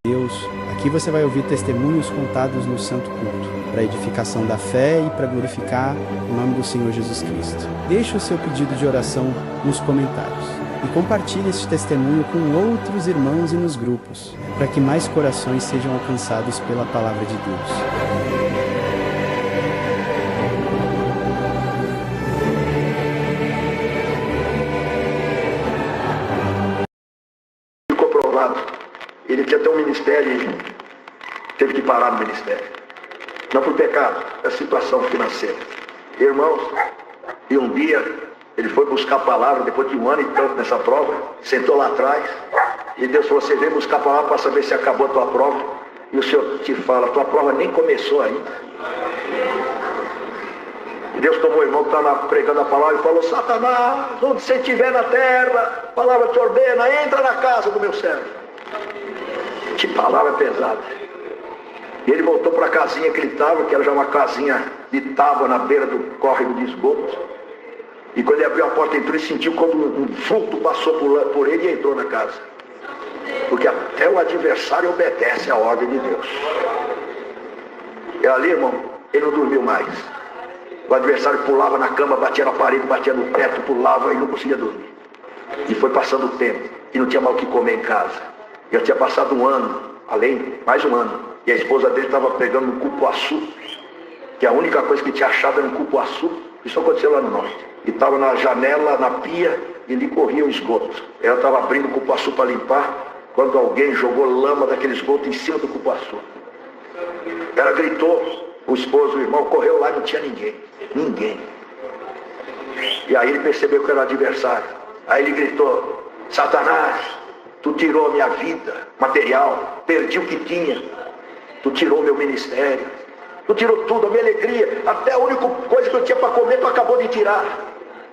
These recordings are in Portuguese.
Deus. Aqui você vai ouvir testemunhos contados no Santo Culto, para edificação da fé e para glorificar o nome do Senhor Jesus Cristo. Deixe o seu pedido de oração nos comentários e compartilhe esse testemunho com outros irmãos e nos grupos, para que mais corações sejam alcançados pela palavra de Deus. Ele quer ter um ministério e teve que parar no ministério. Não por pecado, é situação financeira. Irmãos, e um dia ele foi buscar a palavra, depois de 1 ano e tanto nessa prova, sentou lá atrás, e Deus falou, você vem buscar a palavra para saber se acabou a tua prova, e o Senhor te fala, tua prova nem começou ainda. E Deus tomou o irmão que estava pregando a palavra e falou, Satanás, onde você estiver na terra, a palavra te ordena, entra na casa do meu servo. Que palavra pesada. E ele voltou para a casinha que ele estava, que era já uma casinha de tábua na beira do córrego de esgoto. E quando ele abriu a porta, entrou e sentiu quando um vulto passou por ele e entrou na casa. Porque até o adversário obedece à ordem de Deus. E ali, irmão, ele não dormiu mais. O adversário pulava na cama, batia na parede, batia no teto, pulava e não conseguia dormir. E foi passando o tempo. E não tinha mais o que comer em casa. Já tinha passado 1 ano, além, mais 1 ano. E a esposa dele estava pegando um cupuaçu, que a única coisa que tinha achado era um cupuaçu. Isso aconteceu lá no norte. E estava na janela, na pia, e ali corria o esgoto. Ela estava abrindo o cupuaçu para limpar, quando alguém jogou lama daquele esgoto em cima do cupuaçu. Ela gritou, o esposo, o irmão, correu lá e não tinha ninguém. Ninguém. E aí ele percebeu que era o adversário. Aí ele gritou, Satanás, tu tirou a minha vida material, perdi o que tinha. Tu tirou o meu ministério. Tu tirou tudo, a minha alegria. Até a única coisa que eu tinha para comer, tu acabou de tirar.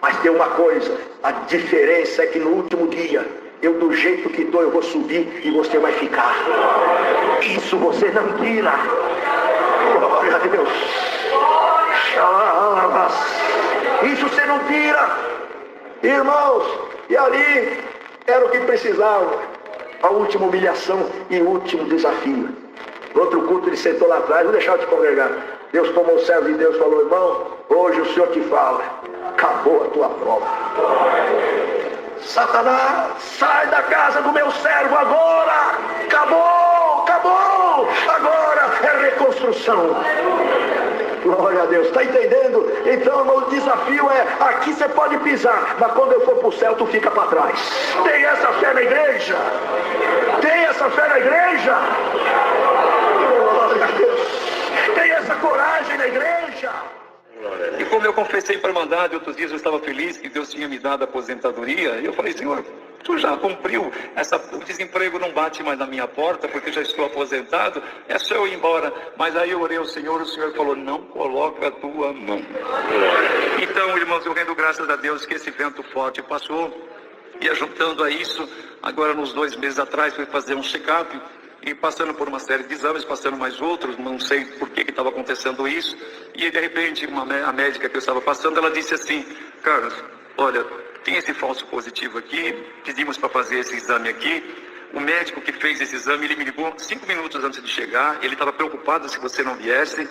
Mas tem uma coisa, a diferença é que no último dia, eu do jeito que estou, eu vou subir e você vai ficar. Isso você não tira. Glória a Deus. Isso você não tira. Irmãos, e ali era o que precisava. A última humilhação e o último desafio. No outro culto ele sentou lá atrás, não deixava de congregar. Deus tomou o servo de Deus e falou, irmão, hoje o Senhor te fala, acabou a tua prova. Satanás, sai da casa do meu servo agora. Acabou, acabou. Agora é reconstrução. Glória a Deus, está entendendo? Então, irmão, o desafio é, aqui você pode pisar, mas quando eu for para o céu, tu fica para trás. Tem essa fé na igreja? Tem essa fé na igreja? Glória a Deus. Tem essa coragem na igreja? E como eu confessei para a Irmandade, outros dias eu estava feliz que Deus tinha me dado a aposentadoria, e eu falei, Senhor, tu já cumpriu, o desemprego não bate mais na minha porta, porque já estou aposentado, é só eu ir embora. Mas aí eu orei ao Senhor, o Senhor falou, não coloca a tua mão. Então, irmãos, eu rendo graças a Deus que esse vento forte passou, e juntando a isso, agora nos 2 meses atrás, fui fazer um check-up, e passando por uma série de exames, passando mais outros, não sei por que estava acontecendo isso, e de repente a médica que eu estava passando, ela disse assim, Carlos, olha, tem esse falso positivo aqui, pedimos para fazer esse exame aqui, o médico que fez esse exame, ele me ligou 5 minutos antes de chegar, ele estava preocupado se você não viesse,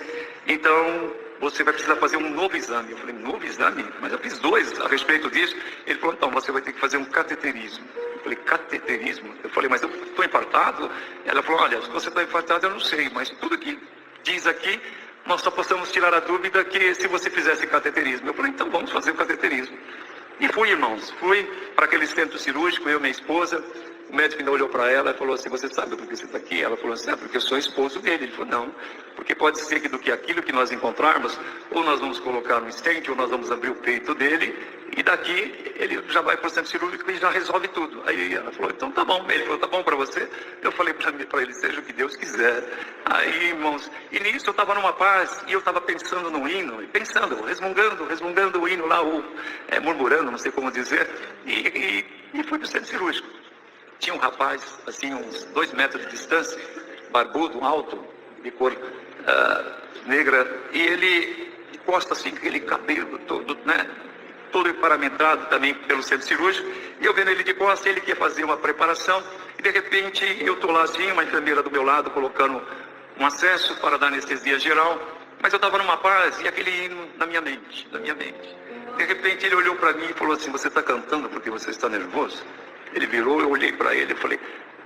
então você vai precisar fazer um novo exame. Eu falei, novo exame? Mas eu fiz 2 a respeito disso. Ele falou, então você vai ter que fazer um cateterismo. Eu falei, cateterismo? Eu falei, mas eu estou infartado? Ela falou, olha, se você está infartado eu não sei, mas tudo que diz aqui, nós só possamos tirar a dúvida que se você fizesse cateterismo. Eu falei, então vamos fazer o cateterismo. E fui, irmãos, fui para aquele centro cirúrgico, eu e minha esposa. O médico ainda olhou para ela e falou assim, você sabe por que você está aqui? Ela falou assim, porque eu sou esposo dele. Ele falou, não, porque pode ser que do que aquilo que nós encontrarmos, ou nós vamos colocar no stent, ou nós vamos abrir o peito dele, e daqui ele já vai para o centro cirúrgico e já resolve tudo. Aí ela falou, então tá bom. Ele falou, tá bom para você? Eu falei para ele, seja o que Deus quiser. Aí, irmãos, e nisso eu estava numa paz, e eu estava pensando no hino, pensando, resmungando o hino lá, ou murmurando, não sei como dizer, e fui para o centro cirúrgico. Tinha um rapaz, assim, uns 2 metros de distância, barbudo, alto, de cor negra, e ele, de costa assim, aquele cabelo todo, né, todo parametrado também pelo centro cirúrgico, e eu vendo ele de costa, ele queria fazer uma preparação, E de repente eu estou lá assim, uma enfermeira do meu lado colocando um acesso para dar anestesia geral, mas eu estava numa paz e aquele hino na minha mente. De repente ele olhou para mim e falou assim: você está cantando porque você está nervoso? Ele virou, eu olhei para ele e falei: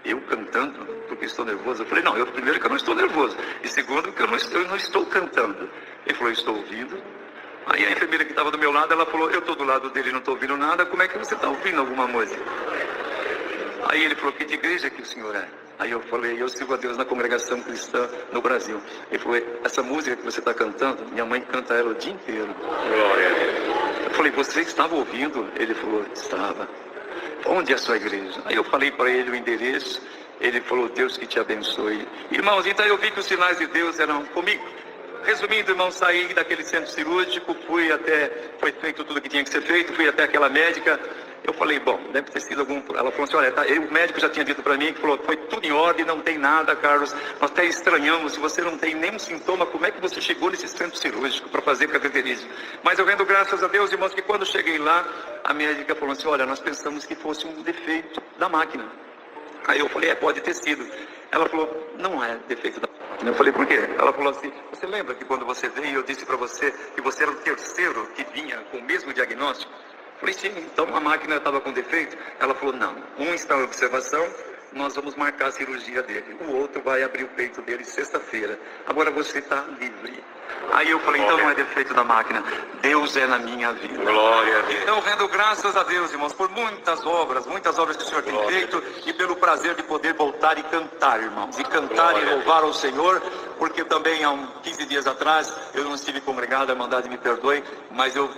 eu cantando porque estou nervoso? Eu falei: não, primeiro que eu não estou nervoso, e segundo que eu não estou cantando. Ele falou: eu estou ouvindo. Aí a enfermeira que estava do meu lado, ela falou: eu estou do lado dele e não estou ouvindo nada, como é que você está ouvindo alguma música? Aí ele falou: que de igreja que o senhor é? Aí eu falei: eu sirvo a Deus na congregação cristã no Brasil. Ele falou: essa música que você está cantando, minha mãe canta ela o dia inteiro. Glória a Deus. Eu falei: você estava ouvindo? Ele falou: estava. Onde é a sua igreja? Aí eu falei para ele o endereço, ele falou: Deus que te abençoe. Irmãos, então eu vi que os sinais de Deus eram comigo. Resumindo, irmão, saí daquele centro cirúrgico, foi feito tudo que tinha que ser feito, fui até aquela médica. Eu falei: bom, deve ter sido algum... Ela falou assim: olha, o médico já tinha dito para mim, que falou: foi tudo em ordem, não tem nada, Carlos. Nós até estranhamos, se você não tem nenhum sintoma, como é que você chegou nesse centro cirúrgico para fazer cateterismo? Mas eu rendo graças a Deus, irmãos, que quando cheguei lá, a médica falou assim: olha, nós pensamos que fosse um defeito da máquina. Aí eu falei: pode ter sido. Ela falou: não é defeito da máquina. Eu falei: por quê? Ela falou assim: você lembra que quando você veio, eu disse para você que você era o terceiro que vinha com o mesmo diagnóstico? Eu falei: sim, então a máquina estava com defeito? Ela falou: não, um está em observação, nós vamos marcar a cirurgia dele. O outro vai abrir o peito dele sexta-feira. Agora você está livre. Aí eu falei: então não é defeito da máquina, Deus é na minha vida. Glória a Deus. Então rendo graças a Deus, irmãos, por muitas obras que o Senhor tem feito, e pelo prazer de poder voltar e cantar, irmãos, e cantar e louvar ao Senhor, porque também há 15 dias atrás eu não estive congregado, a Irmandade me perdoe, mas eu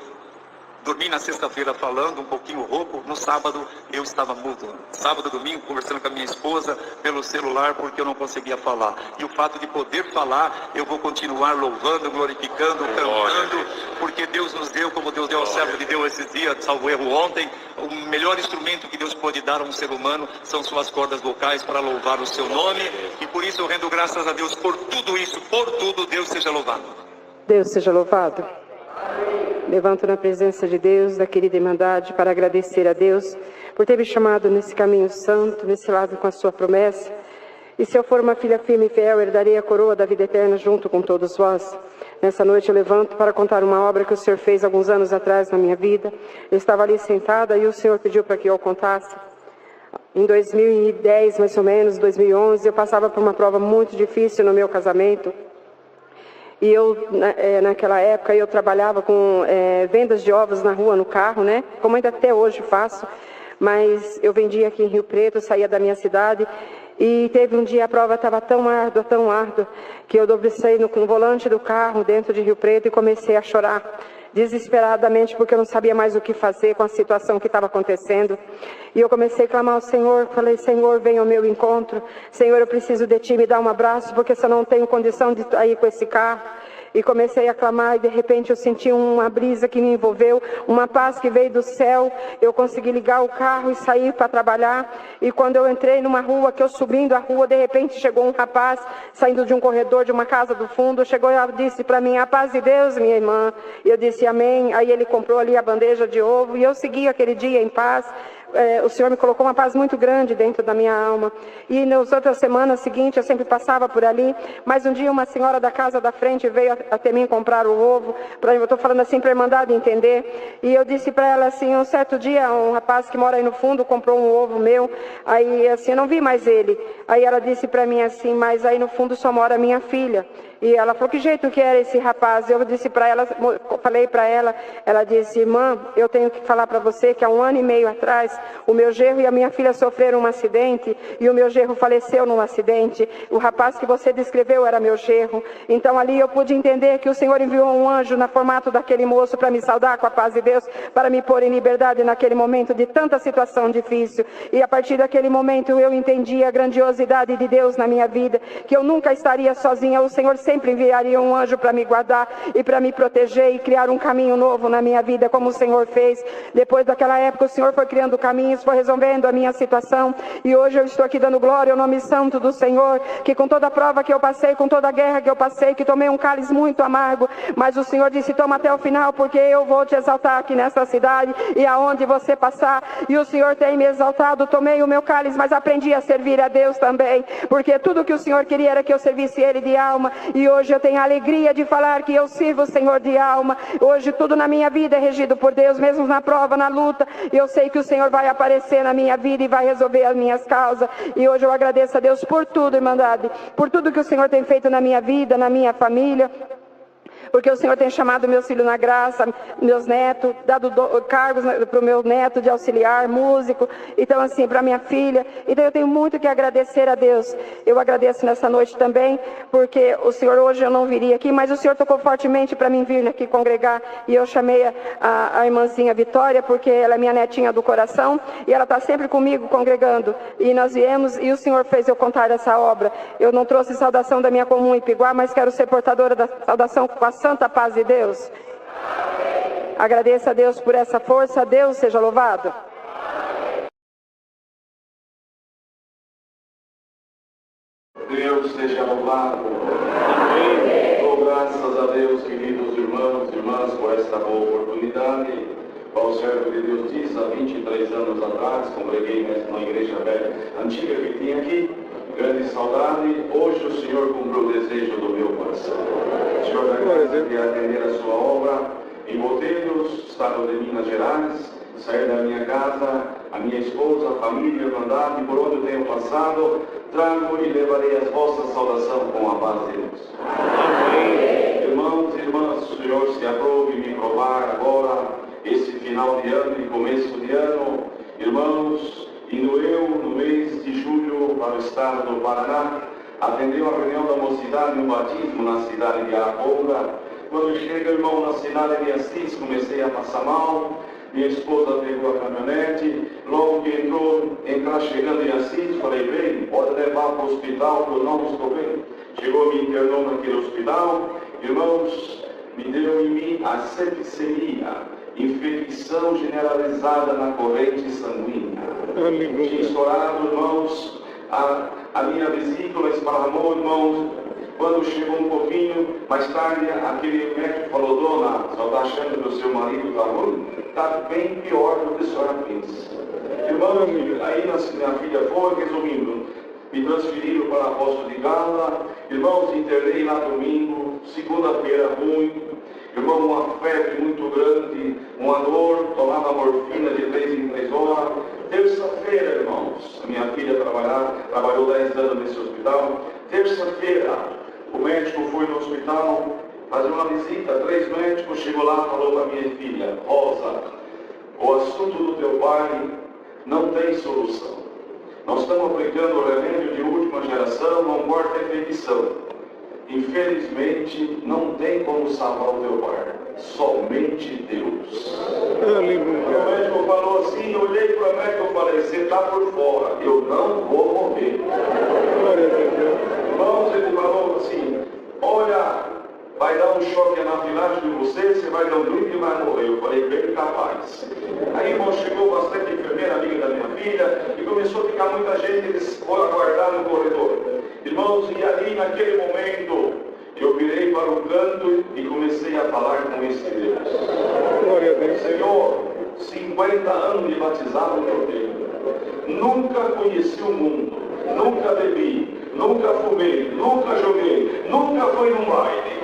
dormi na sexta-feira falando um pouquinho rouco, no sábado eu estava mudo. Sábado, domingo, conversando com a minha esposa pelo celular, porque eu não conseguia falar. E o fato de poder falar, eu vou continuar louvando, glorificando, cantando, porque Deus nos deu, como Deus deu ao servo de Deus esses dias, salvo erro ontem, o melhor instrumento que Deus pode dar a um ser humano são suas cordas vocais para louvar o seu nome. E por isso eu rendo graças a Deus por tudo isso, por tudo. Deus seja louvado. Deus seja louvado. Levanto na presença de Deus, da querida Irmandade, para agradecer a Deus por ter me chamado nesse caminho santo, nesse lado com a sua promessa. E se eu for uma filha firme e fiel, herdarei a coroa da vida eterna junto com todos vós. Nessa noite eu levanto para contar uma obra que o Senhor fez alguns anos atrás na minha vida. Eu estava ali sentada e o Senhor pediu para que eu contasse. Em 2010, mais ou menos, 2011, eu passava por uma prova muito difícil no meu casamento. E eu, naquela época, eu trabalhava com vendas de ovos na rua, no carro, né? Como ainda até hoje faço. Mas eu vendia aqui em Rio Preto, saía da minha cidade. E teve um dia, a prova estava tão árdua, que eu dobrei no volante do carro dentro de Rio Preto e comecei a chorar desesperadamente, porque eu não sabia mais o que fazer com a situação que estava acontecendo. E eu comecei a clamar ao Senhor, falei: Senhor, venha ao meu encontro. Senhor, eu preciso de Ti, me dá um abraço, porque se eu não tenho condição de ir com esse carro. E comecei a clamar e de repente eu senti uma brisa que me envolveu, uma paz que veio do céu. Eu consegui ligar o carro e sair para trabalhar. E quando eu entrei numa rua, que eu subindo a rua, de repente chegou um rapaz saindo de um corredor de uma casa do fundo. Chegou e disse para mim: a paz de Deus, minha irmã. E eu disse: amém. Aí ele comprou ali a bandeja de ovo e eu segui aquele dia em paz. O Senhor me colocou uma paz muito grande dentro da minha alma. E nas outras semanas seguintes eu sempre passava por ali. Mas um dia uma senhora da casa da frente veio até mim comprar o ovo. Eu estou falando assim para a Irmandade entender. E eu disse para ela assim: um certo dia um rapaz que mora aí no fundo comprou um ovo meu. Aí assim, eu não vi mais ele. Aí ela disse para mim assim: mas aí no fundo só mora minha filha. E ela falou: que jeito que era esse rapaz? Eu disse para ela, falei para ela, ela disse: irmã, eu tenho que falar para você que há 1 ano e meio atrás, o meu genro e a minha filha sofreram um acidente, e o meu genro faleceu num acidente. O rapaz que você descreveu era meu genro. Então ali eu pude entender que o Senhor enviou um anjo no formato daquele moço para me saudar com a paz de Deus, para me pôr em liberdade naquele momento de tanta situação difícil. E a partir daquele momento eu entendi a grandiosidade de Deus na minha vida, que eu nunca estaria sozinha. O Senhor sempre enviaria um anjo para me guardar e para me proteger e criar um caminho novo na minha vida, como o Senhor fez. Depois daquela época o Senhor foi criando caminhos, foi resolvendo a minha situação. E hoje eu estou aqui dando glória ao nome santo do Senhor, que com toda a prova que eu passei, com toda a guerra que eu passei, que tomei um cálice muito amargo, mas o Senhor disse, toma até o final, porque eu vou te exaltar aqui nesta cidade e aonde você passar. E o Senhor tem me exaltado, tomei o meu cálice, mas aprendi a servir a Deus também, porque tudo que o Senhor queria era que eu servisse Ele de alma, e hoje eu tenho a alegria de falar que eu sirvo o Senhor de alma. Hoje tudo na minha vida é regido por Deus, mesmo na prova, na luta, eu sei que o Senhor vai aparecer na minha vida e vai resolver as minhas causas. E hoje eu agradeço a Deus por tudo, Irmandade, por tudo que o Senhor tem feito na minha vida, na minha família, porque o Senhor tem chamado meus filhos na graça, meus netos, dado cargos para o meu neto de auxiliar, músico, então assim, para minha filha. Então eu tenho muito que agradecer a Deus. Eu agradeço nessa noite também, porque o Senhor, hoje eu não viria aqui, mas o Senhor tocou fortemente para mim vir aqui congregar, e eu chamei a irmãzinha Vitória, porque ela é minha netinha do coração, e ela está sempre comigo congregando, e nós viemos, e o Senhor fez eu contar essa obra. Eu não trouxe saudação da minha comum Ipiguá, mas quero ser portadora da saudação com a santa paz de Deus. Agradeço a Deus por essa força. Deus seja louvado. Deus seja louvado. Dou graças a Deus, queridos irmãos e irmãs, por esta boa oportunidade. Qual o servo de Deus diz, há 23 anos atrás, congreguei na igreja velha antiga que tinha aqui. Grande saudade. Hoje o Senhor cumpriu o desejo do meu coração. O Senhor da graça de atender a sua obra em Botelhos, estado de Minas Gerais, sair da minha casa, a minha esposa, a família, a irmandade, por onde eu tenho passado, trago e levarei as vossas saudações com a paz de Deus. Amém. Irmãos e irmãs, o Senhor se aprove me provar agora, esse final de ano e começo de ano. Irmãos, indo eu, no mês de julho, para o estado do Paraná, atendeu a reunião da mocidade no batismo na cidade de Araponga. Quando chega, irmão, na cidade de Assis, comecei a passar mal. Minha esposa pegou a caminhonete. Logo que entrar chegando em Assis, falei, bem, pode levar para o hospital, que eu não estou bem. Chegou, me internou naquele hospital. Irmãos, me deu em mim a septicemia, infecção generalizada na corrente sanguínea. Tinha estourado, irmãos, a minha vesícula esparramou, irmãos. Quando chegou um pouquinho, mais tarde, aquele médico falou, dona, só está achando que o seu marido está ruim? Está bem pior do que a senhora pensa. Irmão, aí minha filha foi, resumindo, me transferiram para a Poço de Gala. Irmãos, internei lá domingo, segunda-feira ruim. Irmão, uma febre muito grande, uma dor, tomava morfina de 3 em 3 horas. Terça-feira, irmãos, a minha filha trabalhou 10 anos nesse hospital. Terça-feira, o médico foi no hospital fazer uma visita, 3 médicos, chegou lá e falou para minha filha, Rosa, o assunto do teu pai não tem solução. Nós estamos aplicando o remédio de última geração, não corta a infecção. Infelizmente, não tem como salvar o teu pai. Somente Deus. O médico falou assim, eu olhei para o médico e falei, você está por fora, eu não vou morrer. Irmãos, ele falou assim, olha, vai dar um choque anafilático em você, você vai dar um grito e vai morrer. Eu falei, bem capaz. Aí, irmão, chegou bastante enfermeira, amiga da minha filha, e começou a ficar muita gente, eles foram aguardar no corredor. Irmãos, e ali naquele momento, eu virei para o canto e comecei a falar com esse Deus. Glória a Deus. Senhor, 50 anos de batizado que eu tenho. Nunca conheci o mundo, nunca bebi, nunca fumei, nunca joguei, nunca fui num baile.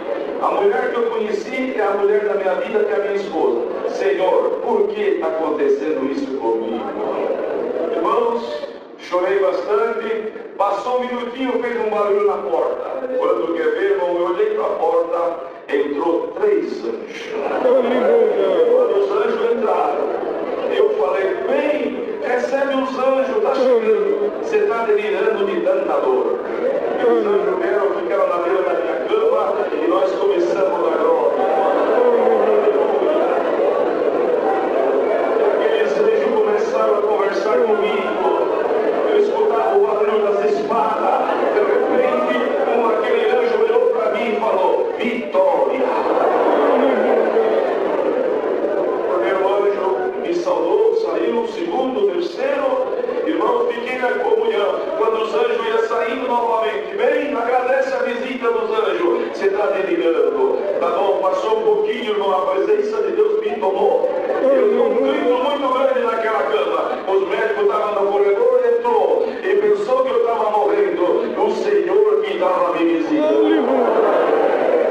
A mulher que eu conheci é a mulher da minha vida, que é a minha esposa. Senhor, por que está acontecendo isso comigo? Irmãos, chorei bastante, passou um minutinho, fez um barulho na porta. Quando quer ver, irmão, eu olhei para a porta, entrou 3 anjos. Quando os anjos entraram, eu falei, vem, recebe os anjos, está chegando. Você está delirando de tanta dor. E os anjos vieram, ficaram na beira da minha cama e nós começamos a glória. Aqueles anjos começaram a conversar comigo. Eu escutava o barulho das espadas. De repente, aquele anjo olhou para mim e falou, Vitória. O primeiro anjo me saudou, saiu, o segundo, está delirando. Tá bom, passou um pouquinho, irmão, a presença de Deus me tomou. Eu vi um grito muito grande naquela cama. Os médicos estavam no corredor, entrou e pensou que eu estava morrendo. O Senhor que estava me visitando.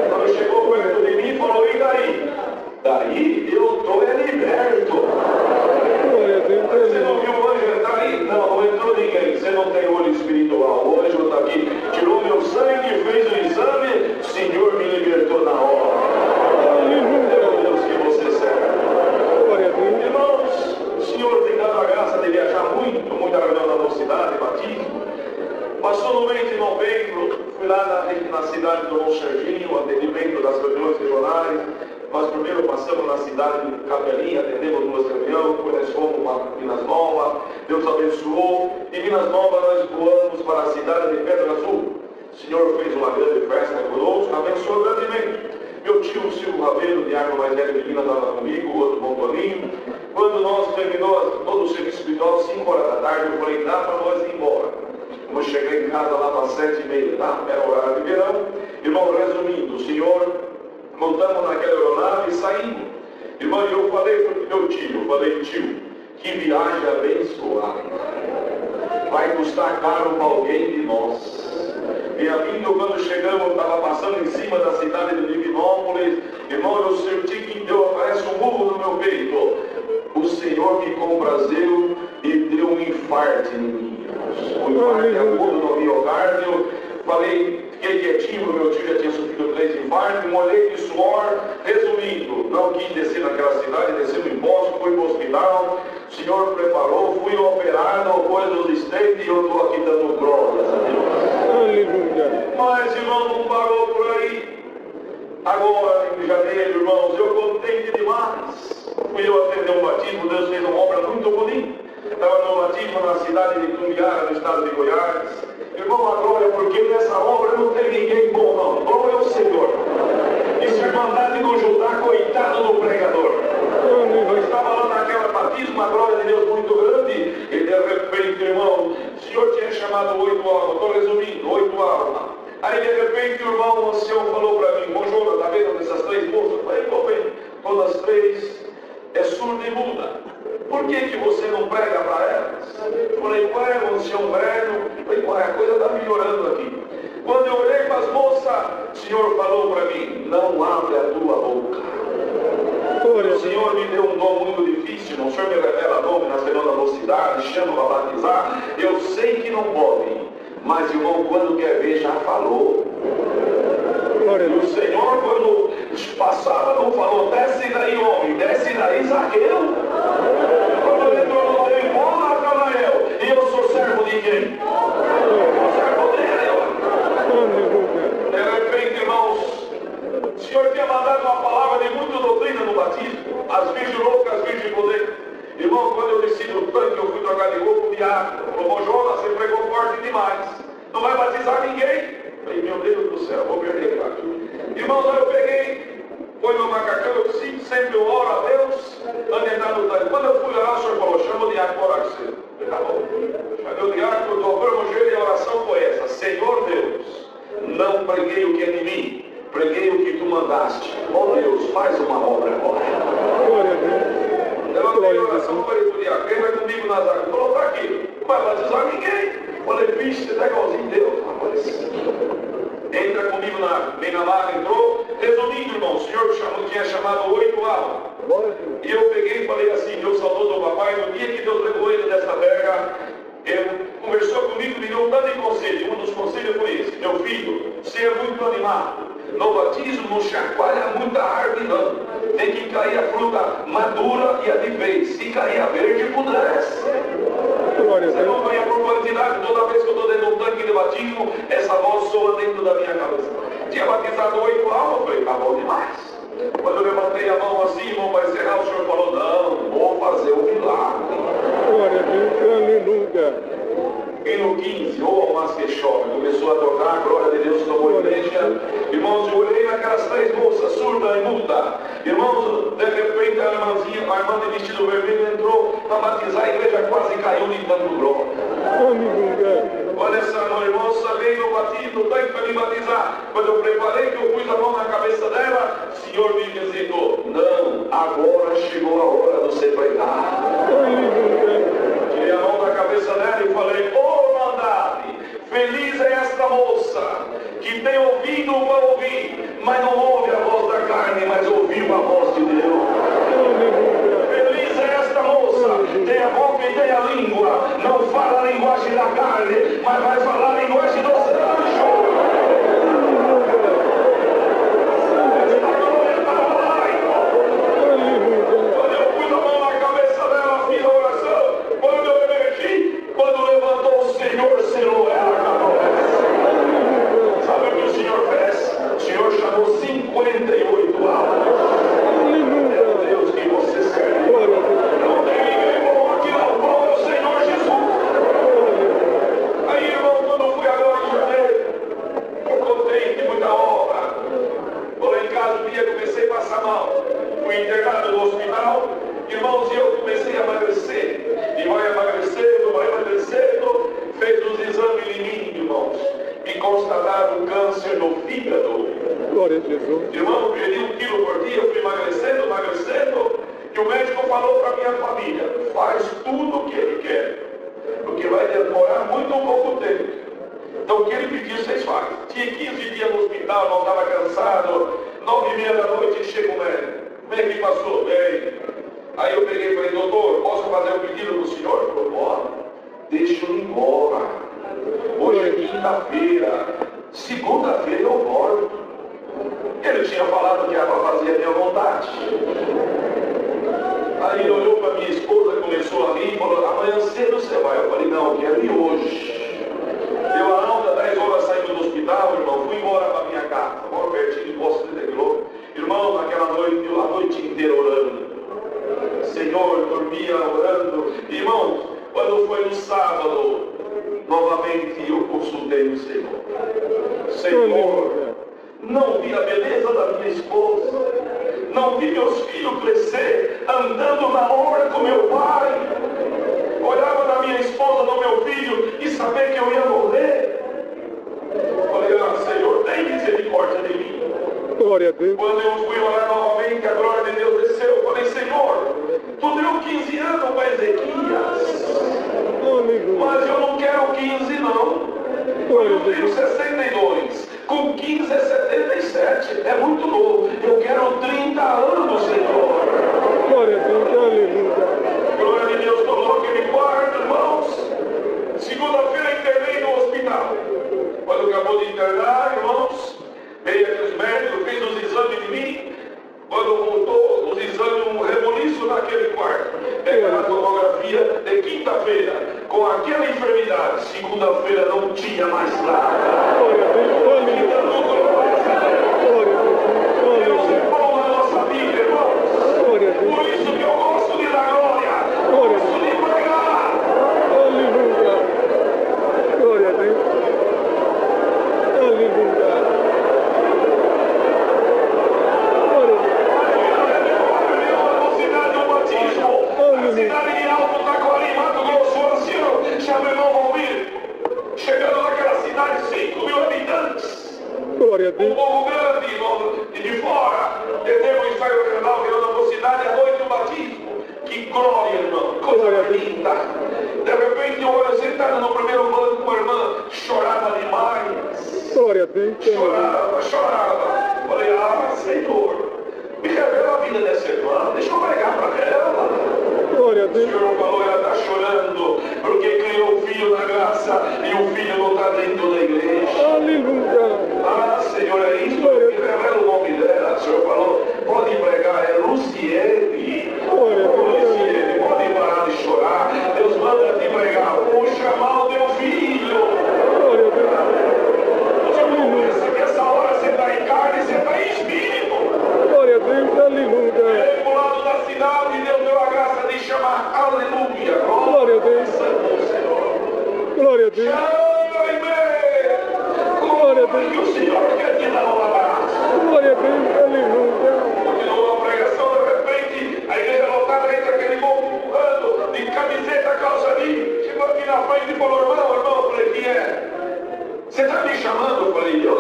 Quando chegou perto de mim, falou, e daí? Daí eu estou liberto. Você não viu o anjo entrar aí? Não entrou ninguém. Você não tem olho espiritual. O anjo está aqui, tirou meu sangue, fez o exame, o Senhor me libertou na hora. É o Deus que você serve. Irmãos, o Senhor tem dado a graça de viajar muita reunião da mocidade, batismo. Passou no mês de novembro, fui lá na cidade do Dom Serginho, atendimento das reuniões regionais. Nós primeiro passamos na cidade de Capelinha, atendemos 2 reuniões, depois nós fomos para Minas Novas, Deus abençoou. Em Minas Novas nós voamos para a cidade de Pedra Azul. O Senhor fez uma grande festa conosco, abençoou grandemente. Meu tio, o Silvio Ravelo, de água mais velha de Minas, estava comigo, o outro Montoninho. Quando nós terminou todo o serviço espiritual, 5 horas da tarde, eu falei, dá para nós ir embora. Eu cheguei em casa lá para 7h30, tá? Era horário de verão. Irmão, resumindo, o Senhor, montamos naquela aeronave e saímos. Irmão, eu falei para o meu tio, que viagem abençoada. Vai custar caro para alguém de nós. E a vinda, quando chegamos, eu estava passando em cima da cidade de Divinópolis. Irmão, eu senti que Deus aparece um murro no meu peito. O Senhor me comprazeu e deu um infarto em mim. Um infarto agudo no miocárdio. Falei, fiquei quietinho, meu tio já tinha sofrido 3 infartos, molhei de suor. Resumindo, não quis descer naquela cidade, desci no imposto, fui para o hospital. O Senhor preparou, fui operado, coisa dos esteitos, e eu estou aqui dando glórias a Deus. Mas, irmão, não parou por aí. Agora, em janeiro, irmãos, eu contente demais. Fui eu atender um batismo, Deus fez uma obra muito bonita. Estava no batismo na cidade de Tumbiara, no estado de Goiás. Irmão, a glória, porque nessa obra não tem ninguém bom, não. Bom é o Senhor. E se a Irmandade do Judá, coitado do pregador. Eu estava lá naquela batismo, a glória de Deus muito grande, e de repente, irmão, o Senhor tinha chamado 8 almas, estou resumindo, 8 almas. Aí de repente o irmão, o Senhor falou para mim, Jonas, está vendo essas 3 moças? Eu falei, estou vendo, todas 3 é surda e muda. Por que você não prega para elas? Eu falei, ué, você é um velho. Eu falei, ué, a coisa está melhorando aqui. Quando eu olhei para as moças, o Senhor falou para mim, não abre a tua boca. O Senhor me deu um dom muito difícil, o Senhor me revela nome na segunda mocidade, chama para batizar. Eu sei que não pode, mas irmão, quando quer ver, já falou. E o Senhor, quando passava, não falou, desce daí, homem, desce daí, Zaqueu. Quando ele entrou no teu irmão, Natanael, e eu sou servo de quem? Servo dele. De repente, irmãos, o Senhor tinha mandado uma palavra de muita doutrina no batismo, as virgens loucas, as virgens de poder. Irmão, quando eu desci do tanque, eu fui trocar de roupa, o diácono falou, Jonas, você pregou forte demais, não vai batizar ninguém. Falei, meu Deus do céu, vou perder aqui. Irmãos, eu peguei, foi meu macacão, eu sempre oro a Deus, antes de entrar no tanque. Quando eu fui orar, o Senhor falou, chama o diácono para orar com você. Tá bom. Chamei o diácono, dobrou o joelho e a oração foi essa, Senhor Deus, não preguei o que é de mim, preguei o que tu mandaste. Ó Deus, faz uma obra agora. Eu levantei a oração, falei pro diácono, quem vai comigo nas águas? Ele falou, tá aqui, não vai batizar ninguém. Falei, bicho, você tá igualzinho Deus, rapaz. Entra comigo na Benamar, entrou. Resumindo, irmão, o Senhor tinha chamado 8 almas. E eu peguei e falei assim, meu saudoso papai, no dia que Deus levou ele desta terra, ele conversou comigo, me deu um tanto de conselho. Um dos conselhos foi esse, meu filho, você é muito animado. No batismo não chacoalha muita árvore, não. Tem que cair a fruta madura e a de vez. Se cair a verde, pudrece. Você não ganha por quantidade. Toda vez que eu estou dentro de um tanque de batismo, essa voz soa dentro da minha cabeça. Tinha batizado 8 almas, eu falei, tá bom demais. Quando eu levantei a mão assim, irmão, para encerrar, o Senhor falou, não, vou fazer um milagre. Glória a Deus, aleluia. E no 15, ou almas que chove, começou a tocar, a glória de Deus tomou a igreja. Irmãos, eu olhei naquelas 3 moças, surda e muda. Irmãos, de repente a irmãzinha, a irmã de vestido vermelho entrou para batizar, a igreja quase caiu de tanto glória. Olha essa irmã, irmão, veio no batismo, tanque me batizar. Quando eu preparei, que eu pus a mão na cabeça dela, o Senhor me visitou. Não, agora chegou a hora de você pregar. Tirei a mão da cabeça dela e falei: ô Mandade, feliz é esta moça que tem ouvido para ouvir, mas não ouve a voz da carne, mas ouviu a voz de Deus. Feliz é esta moça, tem a boca e tem a língua, não fala a linguagem da carne, mas vai falar a linguagem dos anjos. Quando eu pus a mão na cabeça dela, fiz a oração. Quando eu emergi, quando levantou o Senhor, selou ela com a promessa. Sabe o que o Senhor fez? O Senhor chamou 58 almas. Meu Deus, que você serve. Não tem ninguém bom aqui não, bom é o Senhor Jesus. Aí, irmão, quando fui agora em janeiro, eu contei de muita obra. Vou lá em casa um dia, comecei a passar mal. Fui internado no hospital, irmãos, e eu comecei a emagrecer. E vai emagrecendo, fez uns exames em mim, irmãos. Me constataram câncer no fígado. Glória a Jesus. Irmão, perdi 1 quilo por dia, eu fui emagrecendo, e o médico falou para minha família: faz tudo o que ele quer, porque vai demorar muito pouco tempo. Então o que ele pediu, vocês fazem. Tinha 15 dias no hospital, não estava cansado, 9h30 da noite chega o médico. Como é que passou? Bem. Aí eu peguei e falei: doutor, posso fazer um pedido para o senhor? Ele falou: pode, deixa eu ir embora. Hoje é quinta-feira, segunda-feira eu volto. Ele tinha falado que era para fazer a minha vontade. Aí ele olhou para minha esposa, começou a rir e falou: amanhã cedo você vai. Eu falei: não, eu quero ir hoje. Deu a alta, 10 horas saindo do hospital, irmão, fui embora para minha casa. Moro pertinho de Poço de Quilômetros. Irmão, naquela noite, eu a noite inteira orando. Senhor, dormia orando. Irmão, quando foi no sábado, novamente eu consultei o Senhor. Senhor, não vi a beleza da minha esposa, não vi meus filhos crescer, andando na obra com meu pai. Olhava na minha esposa, no meu filho, e saber que eu ia morrer. Falei: Senhor, tem misericórdia de mim. Glória a Deus. Quando eu fui orar novamente, a glória de Deus desceu. Eu falei: Senhor, tu deu 15 anos para Ezequias, mas eu não quero 15 não. Eu tenho 62, com 15 é 77, é muito novo. Eu quero 30 anos, Senhor. Glória a Deus, aleluia. Glória a Deus, coloque me quarto, irmãos. Segunda-feira internei no hospital. Quando acabou de internar, irmãos, veio aqui os médicos, fez os exames de mim. Quando voltou, os exames, um rebuliço naquele quarto. Pegaram a tomografia de quinta-feira, com aquela enfermidade. Segunda-feira não tinha mais nada. Glória a Deus, aleluia. Então, glória a Deus. Deus é bom na nossa vida, irmãos. Glória a Deus. Por isso que eu gosto de dar glória. Gosto de pregar. Aleluia. Glória a Deus. Aleluia. Cidade de Alto Taquari, Mato Grosso, o ancião, chama irmão Valmir. Chegando naquela cidade, 5.000 habitantes. Glória a Um Deus. povo grande, irmão, e de fora. Detemos o ensaio regional, virou na mocidade, a noite do batismo. Que glória, irmão, coisa linda. De repente, eu olho sentado no primeiro banco com a irmã, chorava demais. Glória a Deus. Chorava. Falei: Senhor, me revela a vida dessa irmã, deixa eu pregar para ela. Glória a O Deus. Senhor falou: ela está chorando porque criou o filho na graça e o filho não está dentro da igreja. Aleluia. Senhor, é isso, me revela o nome dela. O Senhor falou: pode pregar, é Luciene. Luciene, pode parar de chorar. Deus manda te pregar, vou chamar o teu filho. Glória a Deus. Você não pensa que essa hora você está em carne e você está em espírito. Glória a Deus, aleluia. Ele pro lado da cidade e Deus deu a graça de chamar. Aleluia. Glória a Deus. Glória a Deus. Glória a Deus. Que o Senhor quer te dar um abraço. Glória a Deus, aleluia. Continuou a pregação, de repente, a igreja lotada, entra aquele povo empurrando, de camiseta, calça jeans. Chegou aqui na frente e falou: irmão, eu falei: que é? Você está me chamando? Eu falei: eu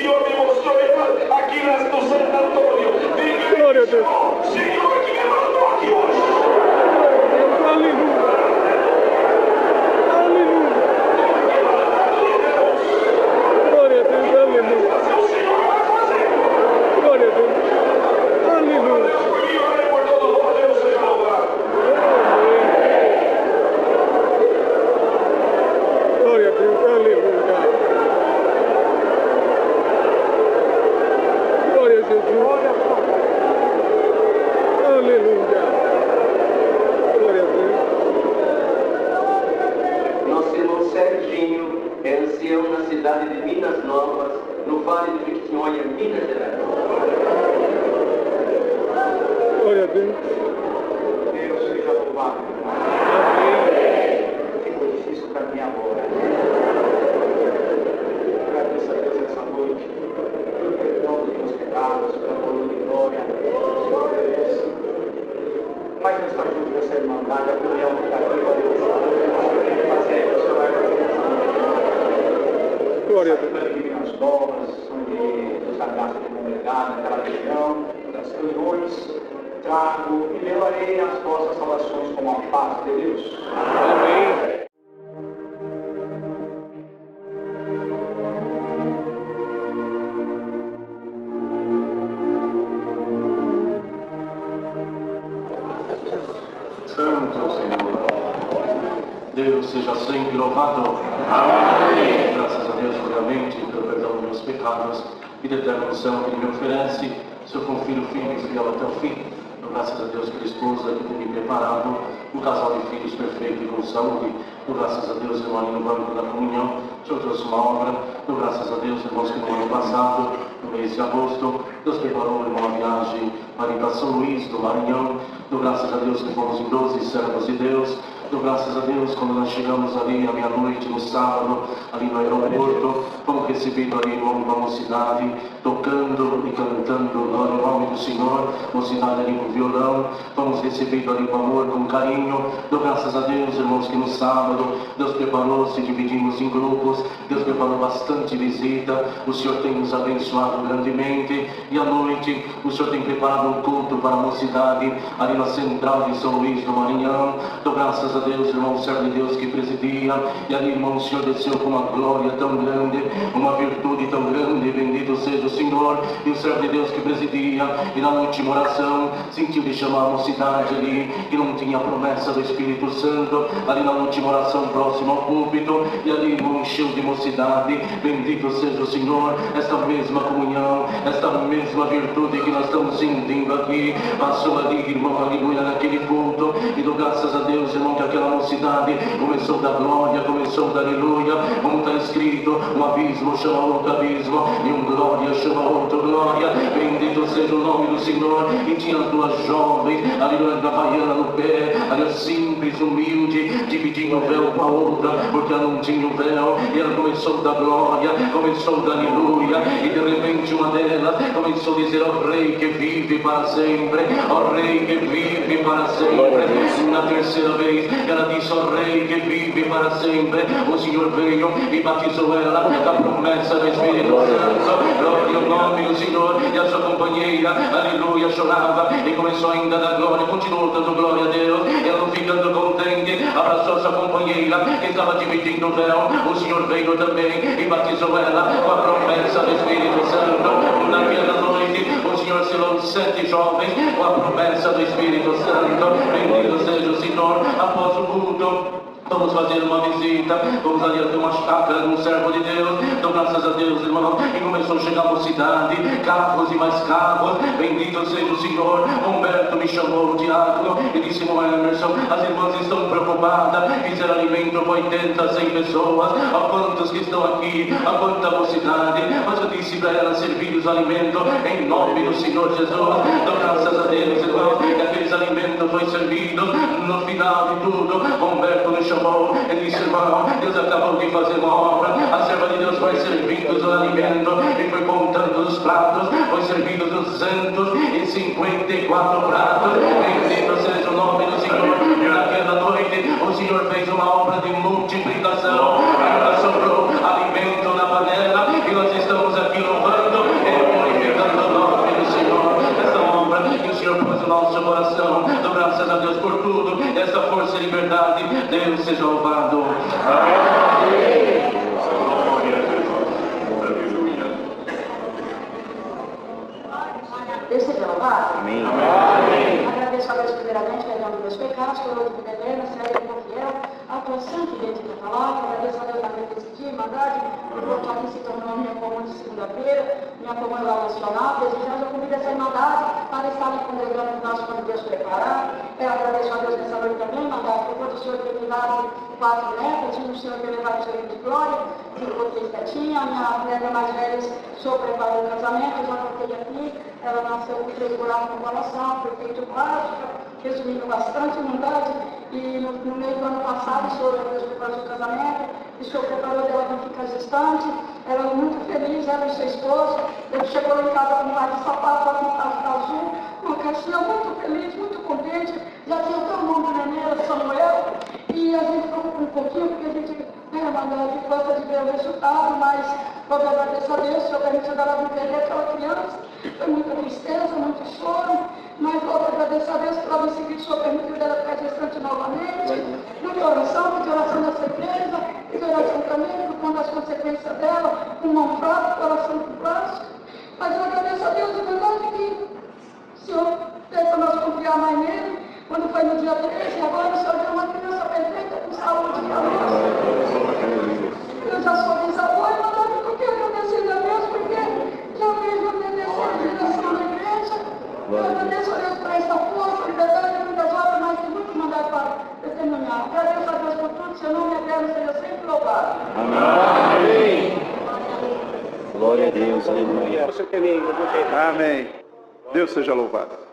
Senhor me mostrou aqui no Santo Antônio. Glória a Deus. Senhor que me mandou aqui hoje. Aleluia. Aleluia. Glória a Deus. Aleluia. O Senhor vai fazer. Glória a Deus. Aleluia. Por todo mundo, Deus seja louvado. Glória a Deus. Aleluia. Glória a Jesus. Aleluia. Glória a Deus. Nosso irmão Serginho é ancião na cidade de Minas Novas, no Vale de Jequitinhonha, Minas Gerais. Glória a Deus. Deus seja louvado. Amém. Ficou difícil para mim agora. Agradeço a Deus essa noite. Pelo perdão dos meus pecados, pela coroa de glória. Mas nos ajude nessa irmandade, a comunhão que está aqui, ó Deus. Fazer o Senhor vai fazer. Glória a Deus. As novas, onde Deus abraça de congregar naquela região, das reuniões, trago e levarei as vossas salvações com a paz de Deus. Amém. Santo Senhor. Deus seja sempre louvado. Amém. Graças a Deus, primeiramente, pelo perdão dos meus pecados e da eterna unção que Ele me oferece. Seu filho e fiel até o fim. Dou graças a Deus pela esposa que tem me preparado, um casal de filhos perfeito e com saúde. Dou graças a Deus, irmão, no banco da comunhão. O Senhor trouxe uma obra. Dou graças a Deus, irmãos, que no ano passado, no mês de agosto, Deus preparou, irmão, uma viagem para ir para São Luís, do Maranhão. Dou graças a Deus que fomos em 12 servos de Deus. Dou graças a Deus quando nós chegamos ali à meia-noite, no sábado, ali no aeroporto, fomos recebidos ali, irmão, uma mocidade, tocando e cantando glória ao nome do Senhor, mocidade ali com violão, fomos recebidos ali com amor, com carinho. Dou graças a Deus, irmãos, que no sábado Deus preparou, se dividimos em grupos, Deus preparou bastante visita, o Senhor tem nos abençoado grandemente, e à noite o Senhor tem preparado um culto para a mocidade, ali na central de São Luís do Maranhão. Dou graças a Deus, irmão, servo de Deus que presidia, e ali, irmão, o Senhor desceu com uma glória tão grande, uma virtude tão grande, bendito seja o Senhor, e o servo de Deus que presidia, e na última oração, sentiu de chamar a mocidade ali, que não tinha promessa do Espírito Santo, ali na última oração, próximo ao púlpito, e ali, irmão, encheu de mocidade, bendito seja o Senhor, esta mesma comunhão, esta mesma virtude que nós estamos sentindo aqui, passou ali, irmão, aleluia, naquele culto, e dou graças a Deus, irmão, que aquela mocidade começou da glória, começou da aleluia, como está escrito, um abismo chama outro abismo, e um glória chama outro glória, bendito seja o nome do Senhor. E tinha as duas jovens, aleluia, da baiana no pé, aleluia, simples, humilde, dividindo o véu com a outra, porque ela não tinha o véu, e ela começou da glória, começou da aleluia, e de repente uma delas começou a dizer ao Rei que vive para sempre, ao Rei que vive para sempre. Na terceira vez, ela disse ao Rei que vive para sempre. O Senhor veio e batizou ela da promessa do Espírito Santo. Glória ao nome do Senhor. E a sua companheira, aleluia, chorava e começou ainda a dar glória, continuou dando glória a Deus. Ela não ficando contente, abraçou sua companheira que estava dividindo o véu. O Senhor veio também e batizou ela com a promessa do Espírito Santo. Naquela noite, o Senhor selou 7 jovens com a promessa do Espírito Santo. Bendito seja o Senhor. Após o culto, vamos fazer uma visita, vamos ali até uma chácara de um servo de Deus. Então, graças a Deus, irmão, e começou a chegar a mocidade, carros e mais carros, bendito seja o Senhor. Humberto me chamou, o diácono, e disse, irmão Emerson, as irmãs estão preocupadas, fizeram alimento para 80, 100 pessoas, a quantos que estão aqui, a quanta mocidade, mas eu disse para elas servir os alimentos em nome do Senhor Jesus. Então, graças a Deus, irmão, que aqueles alimentos foi servido, no final de tudo, Humberto me chamou, ele disse, irmão, Deus acabou de fazer uma obra, a serva de Deus foi servindo o alimento, e foi contando os pratos, foi servido 254 pratos, bendito seja o nome do Senhor. E naquela noite, o Senhor fez uma obra de multiplicação, ainda sobrou alimento na panela, e nós estamos aqui louvando Deus seja louvado. Deus seja louvado. Amém. Agradeço a Deus primeiramente, perdão dos meus pecados, por outro que eterno, será que fiel, ao coração que dentro da palavra. Agradeço a Deus também por esse dia, Irmandade, por voltar aqui se tornou minha comum de segunda-feira, minha comum nacional, desejando eu convido essa Irmandade para estar me congregando nós quando Deus preparar. Eu agradeço a Deus nessa noite também, Irmandade, por quando o Senhor tem me dado 4 netas, tinha o Senhor ter levado o Senhor de glória, que vocês tinha, a minha neta mais velha, sou preparou o casamento, eu já contei aqui, ela nasceu com 3 buracos no coração, foi feito plástica, resumindo bastante, Irmandade, e no meio do ano passado, o Senhor Deus preparou o casamento, o Senhor preparou dela para ficar gestante, ela muito feliz, ela e seu esposo, ele chegou lá em casa com um par de sapato, com um plástico azul, uma caixinha muito feliz, muito contente, já tinha até o nome do neném, era Samuel, e a gente preocupa um pouquinho, porque a gente, Irmandade, gosta de ver o resultado, mas eu agradeço a Deus, o Senhor permitiu dela não perder aquela criança, foi muita tristeza, muito choro, mas eu agradeço a Deus pela vez seguinte, o Senhor permitiu dela ficar gestante novamente, muita oração, muita oração dessa igreja, e oração também, por conta das consequências dela, com mão fraca, coração com plástico, mas eu agradeço a Deus, Irmandade, que o Senhor fez para nós confiar mais nele, quando foi no dia 13, agora o Senhor deu uma criança perfeita, com saúde e amor. Eu já sou bisavó, Irmandade, porque eu quero agradecer a Deus, porque já vejo a terceira geração da igreja. Eu agradeço a Deus por essa força, liberdade, muitas obras, mas que muito mandado para testemunhar. Agradeço a Deus por tudo, seu nome eterno seja sempre louvado. Amém. Glória a Deus, aleluia. Amém. Deus seja louvado.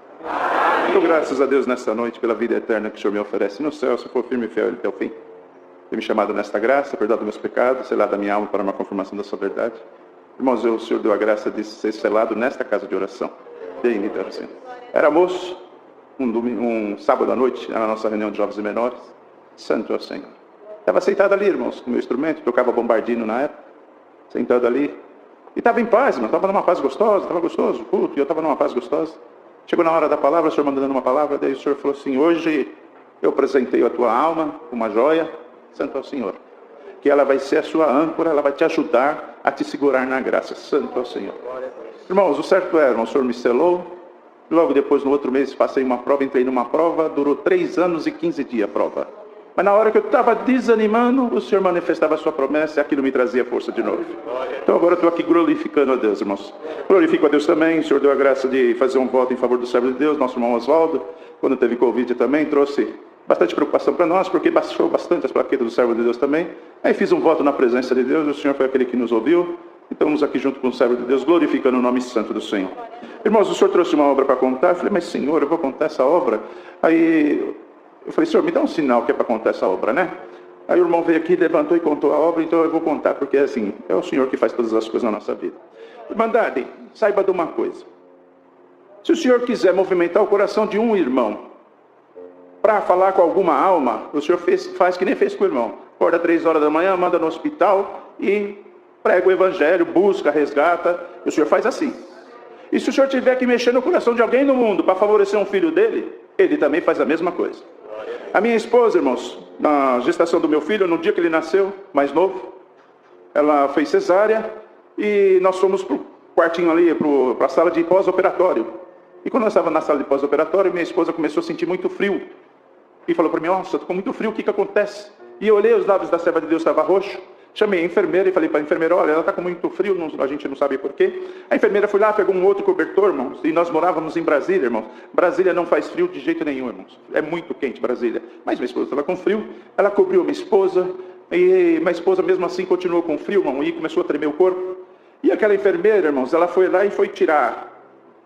Muito graças a Deus nesta noite pela vida eterna que o Senhor me oferece no céu, se for firme e fiel até o fim. Tem me chamado nesta graça, perdoado meus pecados, selado a minha alma para uma confirmação da sua verdade. Irmãos, o Senhor deu a graça de ser selado nesta casa de oração. Dei-me, Senhor. Era moço, um sábado à noite, na nossa reunião de jovens e menores. Santo é o Senhor. Estava sentado ali, irmãos, com o meu instrumento, tocava bombardino na época, sentado ali. E estava em paz, irmão, estava numa paz gostosa, estava gostoso o culto, e eu estava numa paz gostosa. Chegou na hora da palavra, o Senhor mandando uma palavra, daí o Senhor falou assim: hoje eu apresentei a tua alma, uma joia, santo é o Senhor. Que ela vai ser a sua âncora, ela vai te ajudar a te segurar na graça, santo é o Senhor. Irmãos, o certo é, irmão, o Senhor me selou, logo depois no outro mês passei uma prova, entrei numa prova, durou 3 anos e 15 dias a prova. Mas na hora que eu estava desanimando, o Senhor manifestava a sua promessa e aquilo me trazia força de novo. Então agora eu estou aqui glorificando a Deus, irmãos. Glorifico a Deus também. O Senhor deu a graça de fazer um voto em favor do servo de Deus, nosso irmão Oswaldo. Quando teve Covid também, trouxe bastante preocupação para nós, porque baixou bastante as plaquetas do servo de Deus também. Aí fiz um voto na presença de Deus, o Senhor foi aquele que nos ouviu. Estamos aqui junto com o servo de Deus, glorificando o nome santo do Senhor. Irmãos, o Senhor trouxe uma obra para contar. Eu falei: mas Senhor, eu vou contar essa obra? Aí eu falei: Senhor, me dá um sinal que é para contar essa obra, né? Aí o irmão veio aqui, levantou e contou a obra, então eu vou contar, porque assim, é o Senhor que faz todas as coisas na nossa vida. Irmandade, saiba de uma coisa. Se o Senhor quiser movimentar o coração de um irmão para falar com alguma alma, o Senhor faz que nem fez com o irmão. Acorda 3 horas da manhã, manda no hospital e prega o evangelho, busca, resgata. O Senhor faz assim. E se o Senhor tiver que mexer no coração de alguém no mundo para favorecer um filho dele, ele também faz a mesma coisa. A minha esposa, irmãos, na gestação do meu filho, no dia que ele nasceu, mais novo, ela fez cesárea e nós fomos para o quartinho ali, para a sala de pós-operatório. E quando nós estávamos na sala de pós-operatório, minha esposa começou a sentir muito frio. E falou para mim: nossa, estou com muito frio, o que acontece? E eu olhei, os lábios da serva de Deus estavam roxos. Chamei a enfermeira e falei para a enfermeira: olha, ela está com muito frio, a gente não sabe porquê. A enfermeira foi lá, pegou um outro cobertor, irmãos, e nós morávamos em Brasília, irmãos. Brasília não faz frio de jeito nenhum, irmãos. É muito quente Brasília. Mas minha esposa estava com frio, ela cobriu minha esposa, e minha esposa mesmo assim continuou com frio, irmão, e começou a tremer o corpo. E aquela enfermeira, irmãos, ela foi lá e foi tirar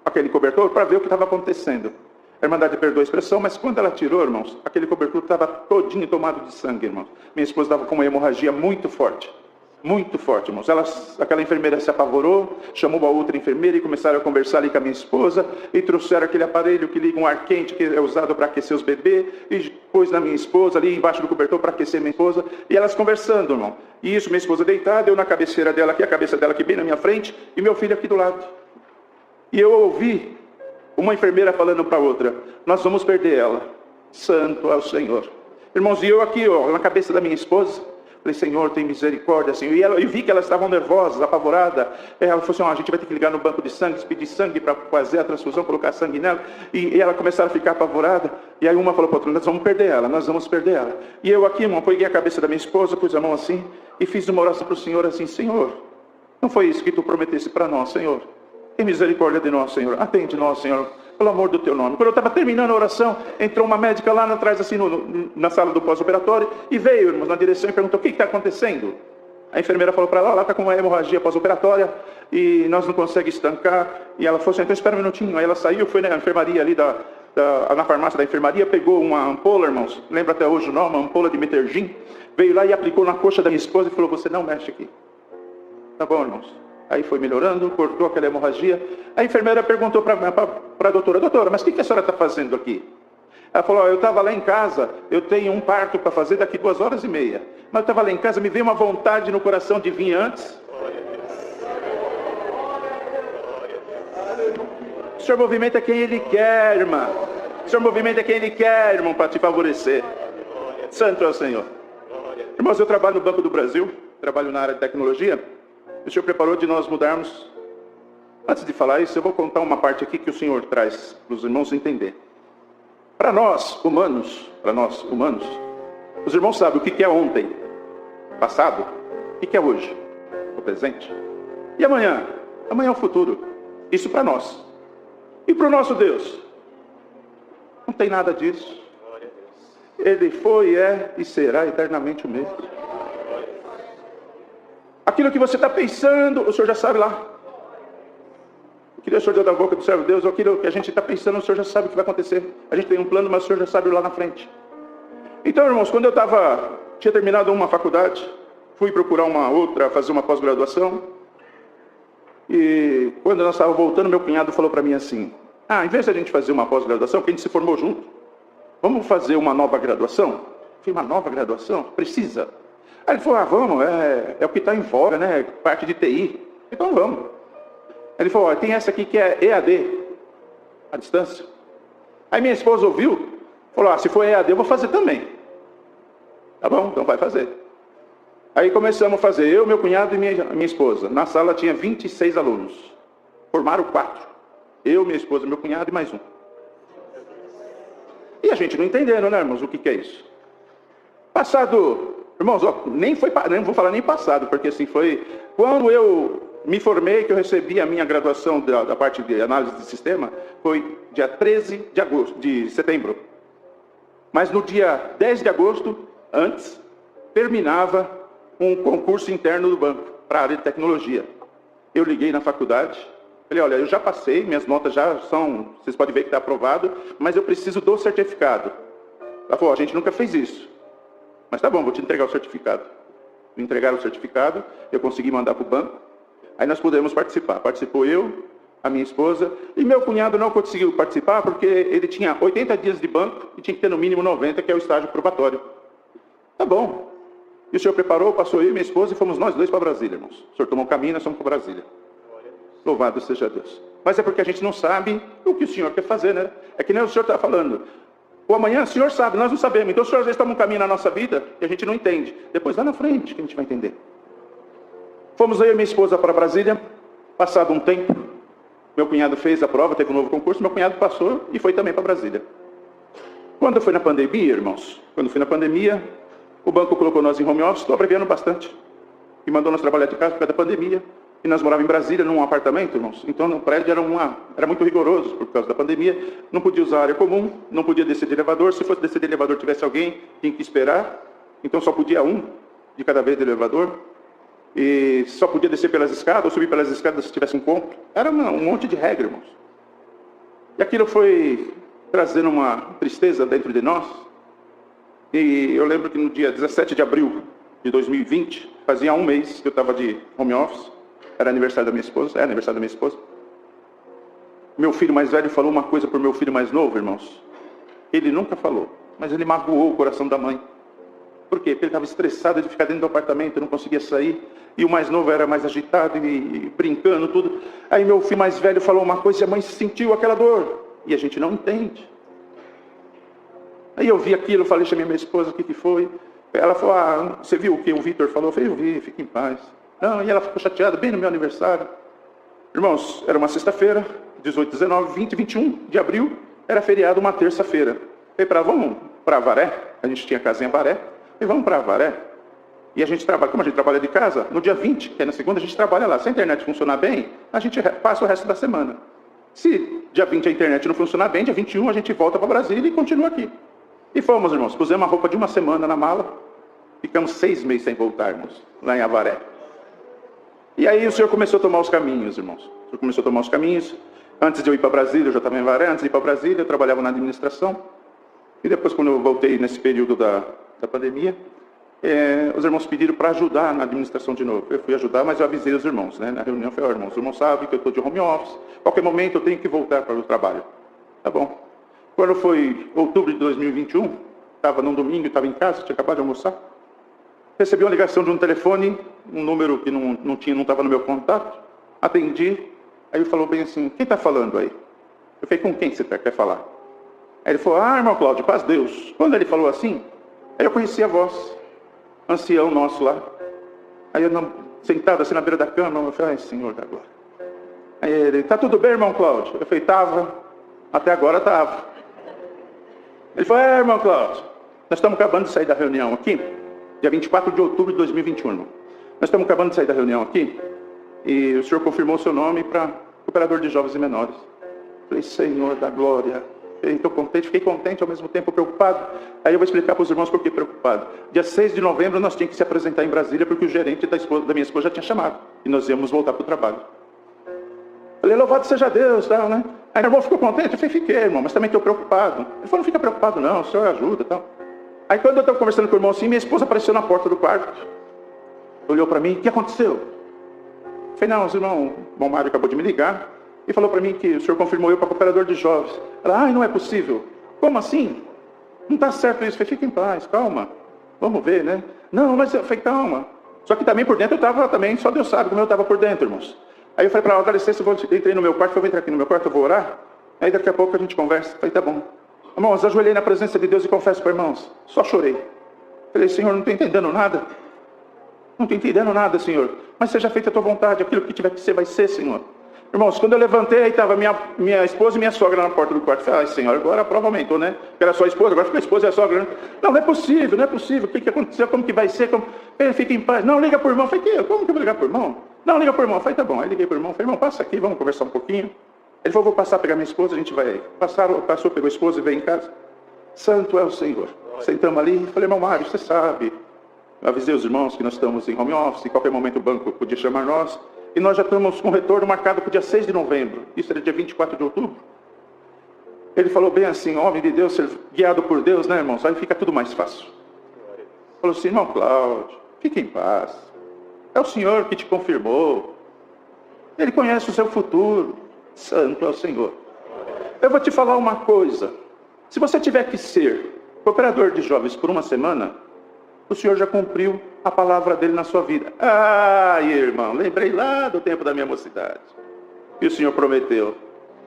aquele cobertor para ver o que estava acontecendo. A Irmandade perdoa a expressão, mas quando ela tirou, irmãos, aquele cobertor estava todinho tomado de sangue, irmãos. Minha esposa estava com uma hemorragia muito forte, irmãos. Aquela enfermeira se apavorou, chamou a outra enfermeira e começaram a conversar ali com a minha esposa, e trouxeram aquele aparelho que liga um ar quente, que é usado para aquecer os bebês, e pôs na minha esposa ali embaixo do cobertor para aquecer minha esposa, e elas conversando, irmão. E isso, minha esposa deitada, eu na cabeceira dela aqui, a cabeça dela aqui bem na minha frente, e meu filho aqui do lado. E eu ouvi uma enfermeira falando para a outra: nós vamos perder ela. Santo é o Senhor. Irmãos, e eu aqui, ó, na cabeça da minha esposa, falei, Senhor, tem misericórdia, Senhor. E eu vi que elas estavam nervosas, apavoradas. Ela falou assim, ó, a gente vai ter que ligar no banco de sangue, pedir sangue para fazer a transfusão, colocar sangue nela. E ela começaram a ficar apavorada. E aí uma falou para outra, nós vamos perder ela, nós vamos perder ela. E eu aqui, irmão, peguei a cabeça da minha esposa, pus a mão assim, e fiz uma oração para o Senhor assim, Senhor, não foi isso que tu prometesse para nós, Senhor. Tem misericórdia de nós, Senhor. Atende nós, Senhor, pelo amor do teu nome. Quando eu estava terminando a oração, entrou uma médica lá atrás, assim, na sala do pós-operatório, e veio, irmãos, na direção e perguntou, o que está acontecendo? A enfermeira falou para ela, ela está com uma hemorragia pós-operatória, e nós não conseguimos estancar. E ela falou assim, então espera um minutinho. Aí ela saiu, foi na enfermaria ali, na farmácia da enfermaria, pegou uma ampola, irmãos, lembra até hoje o nome, uma ampola de Metergin, veio lá e aplicou na coxa da minha esposa e falou, você não mexe aqui. Tá bom, irmãos. Aí foi melhorando, cortou aquela hemorragia. A enfermeira perguntou para a doutora, doutora, mas o que a senhora está fazendo aqui? Ela falou, eu estava lá em casa, eu tenho um parto para fazer daqui 2h30. Mas eu estava lá em casa, me veio uma vontade no coração de vir antes. O Senhor movimenta quem Ele quer, irmã. O Senhor movimenta quem Ele quer, irmão, para te favorecer. Santo é o Senhor. Irmãos, eu trabalho no Banco do Brasil, trabalho na área de tecnologia. O Senhor preparou de nós mudarmos. Antes de falar isso, eu vou contar uma parte aqui que o Senhor traz para os irmãos entender. Para nós, humanos, os irmãos sabem o que é ontem, passado, o que é hoje, o presente. E amanhã? Amanhã é o futuro. Isso para nós. E para o nosso Deus? Não tem nada disso. Ele foi, é e será eternamente o mesmo. Aquilo que você está pensando, o Senhor já sabe lá. O que o Senhor deu da boca do servo de Deus, aquilo que a gente está pensando, o Senhor já sabe o que vai acontecer. A gente tem um plano, mas o Senhor já sabe lá na frente. Então, irmãos, quando eu tinha terminado uma faculdade, fui procurar uma outra, fazer uma pós-graduação. E quando nós estávamos voltando, meu cunhado falou para mim assim, em vez de a gente fazer uma pós-graduação, porque a gente se formou junto, vamos fazer uma nova graduação? Eu falei, uma nova graduação? Precisa. Aí ele falou, vamos, é o que está em voga, né? Parte de TI. Então vamos. Ele falou, tem essa aqui que é EAD, à distância. Aí minha esposa ouviu, falou, se for EAD eu vou fazer também. Tá bom, então vai fazer. Aí começamos a fazer, eu, meu cunhado e minha esposa. Na sala tinha 26 alunos. Formaram 4. Eu, minha esposa, meu cunhado e mais um. E a gente não entendendo, né, irmãos, o que é isso. Passado... Irmãos, nem vou falar nem passado, porque assim foi... Quando eu me formei, que eu recebi a minha graduação da parte de análise de sistema, foi dia 13 de setembro. Mas no dia 10 de agosto, antes, terminava um concurso interno do banco, para a área de tecnologia. Eu liguei na faculdade, falei, olha, eu já passei, minhas notas já são... Vocês podem ver que está aprovado, mas eu preciso do certificado. Ela falou, a gente nunca fez isso. Mas tá bom, vou te entregar o certificado. Me entregaram o certificado, eu consegui mandar para o banco. Aí nós pudemos participar. Participou eu, a minha esposa, e meu cunhado não conseguiu participar porque ele tinha 80 dias de banco e tinha que ter no mínimo 90, que é o estágio probatório. Tá bom. E o senhor preparou, passou eu e minha esposa e fomos nós dois para Brasília, irmãos. O senhor tomou um caminho e nós fomos para Brasília. Louvado seja Deus. Mas é porque a gente não sabe o que o senhor quer fazer, né? É que nem o senhor está falando. O amanhã o senhor sabe, nós não sabemos. Então o senhor às vezes toma um caminho na nossa vida e a gente não entende. Depois lá na frente que a gente vai entender. Fomos eu e minha esposa para Brasília. Passado um tempo, meu cunhado fez a prova, teve um novo concurso, meu cunhado passou e foi também para Brasília. Quando foi na pandemia, irmãos, o banco colocou nós em home office, estou abreviando bastante, e mandou nós trabalhar de casa por causa da pandemia. E nós morávamos em Brasília, num apartamento, irmãos. Então, no prédio era muito rigoroso por causa da pandemia. Não podia usar área comum, não podia descer de elevador. Se fosse descer de elevador, tivesse alguém, tinha que esperar. Então, só podia um de cada vez do elevador. E só podia descer pelas escadas, ou subir pelas escadas se tivesse um ponto. Era um monte de regra, irmãos. E aquilo foi trazendo uma tristeza dentro de nós. E eu lembro que no dia 17 de abril de 2020, fazia um mês que eu estava de home office. Era aniversário da minha esposa, Meu filho mais velho falou uma coisa para o meu filho mais novo, irmãos. Ele nunca falou, mas ele magoou o coração da mãe. Por quê? Porque ele estava estressado de ficar dentro do apartamento, não conseguia sair. E o mais novo era mais agitado e brincando, tudo. Aí meu filho mais velho falou uma coisa e a mãe sentiu aquela dor. E a gente não entende. Aí eu vi aquilo, falei, chamei minha esposa, o que foi? Ela falou, você viu o que o Vitor falou? Eu falei, eu vi, fique em paz. Não, e ela ficou chateada, bem no meu aniversário. Irmãos, era uma sexta-feira, 18, 19, 20, 21 de abril, era feriado, uma terça-feira. Eu falei, vamos para Avaré, a gente tinha casa em Avaré, e vamos para Avaré. E a gente trabalha, como a gente trabalha de casa, no dia 20, que é na segunda, a gente trabalha lá. Se a internet funcionar bem, a gente passa o resto da semana. Se dia 20 a internet não funcionar bem, dia 21 a gente volta para Brasília e continua aqui. E fomos, irmãos, pusemos a roupa de uma semana na mala, ficamos 6 meses sem voltarmos, lá em Avaré. E aí o Senhor começou a tomar os caminhos, irmãos. O Senhor começou a tomar os caminhos. Antes de eu ir para Brasília, eu já estava em Avaré. Antes de ir para Brasília, eu trabalhava na administração. E depois, quando eu voltei nesse período da pandemia, os irmãos pediram para ajudar na administração de novo. Eu fui ajudar, mas eu avisei os irmãos, né? Na reunião, eu falei, irmãos, os irmãos sabem que eu estou de home office. Qualquer momento eu tenho que voltar para o trabalho. Tá bom? Quando foi outubro de 2021, estava num domingo, estava em casa, tinha acabado de almoçar. Recebi uma ligação de um telefone, um número que não estava no meu contato. Atendi. Aí ele falou bem assim, quem está falando aí? Eu falei, com quem você quer falar? Aí ele falou, irmão Cláudio, paz Deus. Quando ele falou assim, aí eu conheci a voz, ancião nosso lá. Aí eu, sentado assim na beira da cama, eu falei, ai, Senhor da glória. Aí ele, tá tudo bem, irmão Cláudio? Eu falei, tava, até agora tava. Ele falou, irmão Cláudio, nós estamos acabando de sair da reunião aqui, dia 24 de outubro de 2021, irmão. Nós estamos acabando de sair da reunião aqui, e o senhor confirmou o seu nome para cooperador de jovens e menores. Eu falei, Senhor da glória. Fiquei contente, ao mesmo tempo preocupado. Aí eu vou explicar para os irmãos por que preocupado. Dia 6 de novembro nós tínhamos que se apresentar em Brasília, porque o gerente da minha esposa já tinha chamado. E nós íamos voltar para o trabalho. Falei, louvado seja Deus, tal, né? Aí o irmão ficou contente? Eu falei, fiquei, irmão, mas também estou preocupado. Ele falou, não fica preocupado não, o senhor ajuda, tal. Aí quando eu estava conversando com o irmão assim, minha esposa apareceu na porta do quarto. Olhou para mim, o que aconteceu? Eu falei, não, o irmão Mário acabou de me ligar. E falou para mim que o senhor confirmou eu para cooperador de jovens. Ela, não é possível. Como assim? Não está certo isso. Eu falei, fica em paz, calma. Vamos ver, né? Não, mas eu falei, calma. Só que também por dentro eu estava também, só Deus sabe como eu estava por dentro, irmãos. Aí eu falei para ela, dá licença, eu entrei no meu quarto, eu vou entrar aqui no meu quarto, eu vou orar. Aí daqui a pouco a gente conversa. Eu falei, tá bom. Irmãos, ajoelhei na presença de Deus e confesso para irmãos, só chorei. Falei, Senhor, não estou entendendo nada. Não estou entendendo nada, Senhor. Mas seja feita a tua vontade, aquilo que tiver que ser, vai ser, Senhor. Irmãos, quando eu levantei, aí estava minha esposa e minha sogra na porta do quarto. Eu falei, Senhor, agora a prova aumentou, né? Que era só a esposa, agora ficou a esposa e a sogra. Né? Não é possível, não é possível. O que aconteceu? Como que vai ser? Ele fica em paz. Não, liga para o irmão. Eu falei, como que eu vou ligar para o irmão? Não, liga para o irmão. Eu falei, tá bom. Aí liguei para o irmão. Eu falei, irmão, passa aqui, vamos conversar um pouquinho. Ele falou, vou passar a pegar minha esposa, a gente vai aí. Passou, pegou a esposa e veio em casa. Santo é o Senhor. Sentamos ali, falei, irmão Mário, você sabe. Eu avisei os irmãos que nós estamos em home office, em qualquer momento o banco podia chamar nós. E nós já estamos com retorno marcado para o dia 6 de novembro. Isso era dia 24 de outubro. Ele falou bem assim, homem de Deus, ser guiado por Deus, né, irmãos? Aí fica tudo mais fácil. Falou assim, irmão Cláudio, fique em paz. É o Senhor que te confirmou. Ele conhece o seu futuro. Santo é o Senhor. Eu vou te falar uma coisa. Se você tiver que ser cooperador de jovens por uma semana, o Senhor já cumpriu a palavra dele na sua vida. Irmão, lembrei lá do tempo da minha mocidade. E o Senhor prometeu.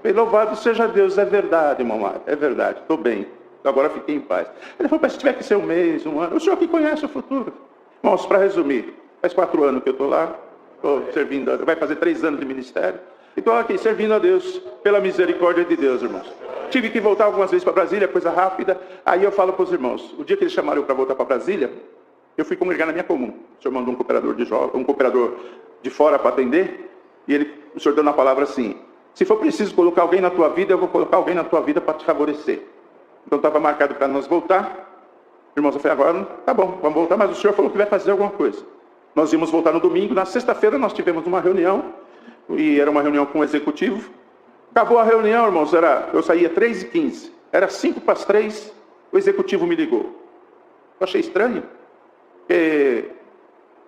Bem, louvado seja Deus, é verdade, irmão Mário, é verdade, estou bem. Agora fiquei em paz. Ele falou, mas se tiver que ser um mês, um ano, o Senhor que conhece o futuro. Irmãos, para resumir, faz 4 anos que eu estou lá, estou servindo, vai fazer 3 anos de ministério. E estou aqui servindo a Deus, pela misericórdia de Deus, irmãos. Tive que voltar algumas vezes para Brasília, coisa rápida. Aí eu falo para os irmãos, o dia que eles chamaram para voltar para Brasília, eu fui congregar na minha comum. O senhor mandou um cooperador de fora para atender, e o senhor deu na palavra assim, se for preciso colocar alguém na tua vida, eu vou colocar alguém na tua vida para te favorecer. Então estava marcado para nós voltar. Irmãos, eu falei, agora tá bom, vamos voltar, mas o senhor falou que vai fazer alguma coisa. Nós íamos voltar no domingo, na sexta-feira nós tivemos uma reunião, e era uma reunião com o executivo. Acabou a reunião, irmãos, eu saía 3h15, era 2:55, o executivo me ligou. Eu achei estranho, porque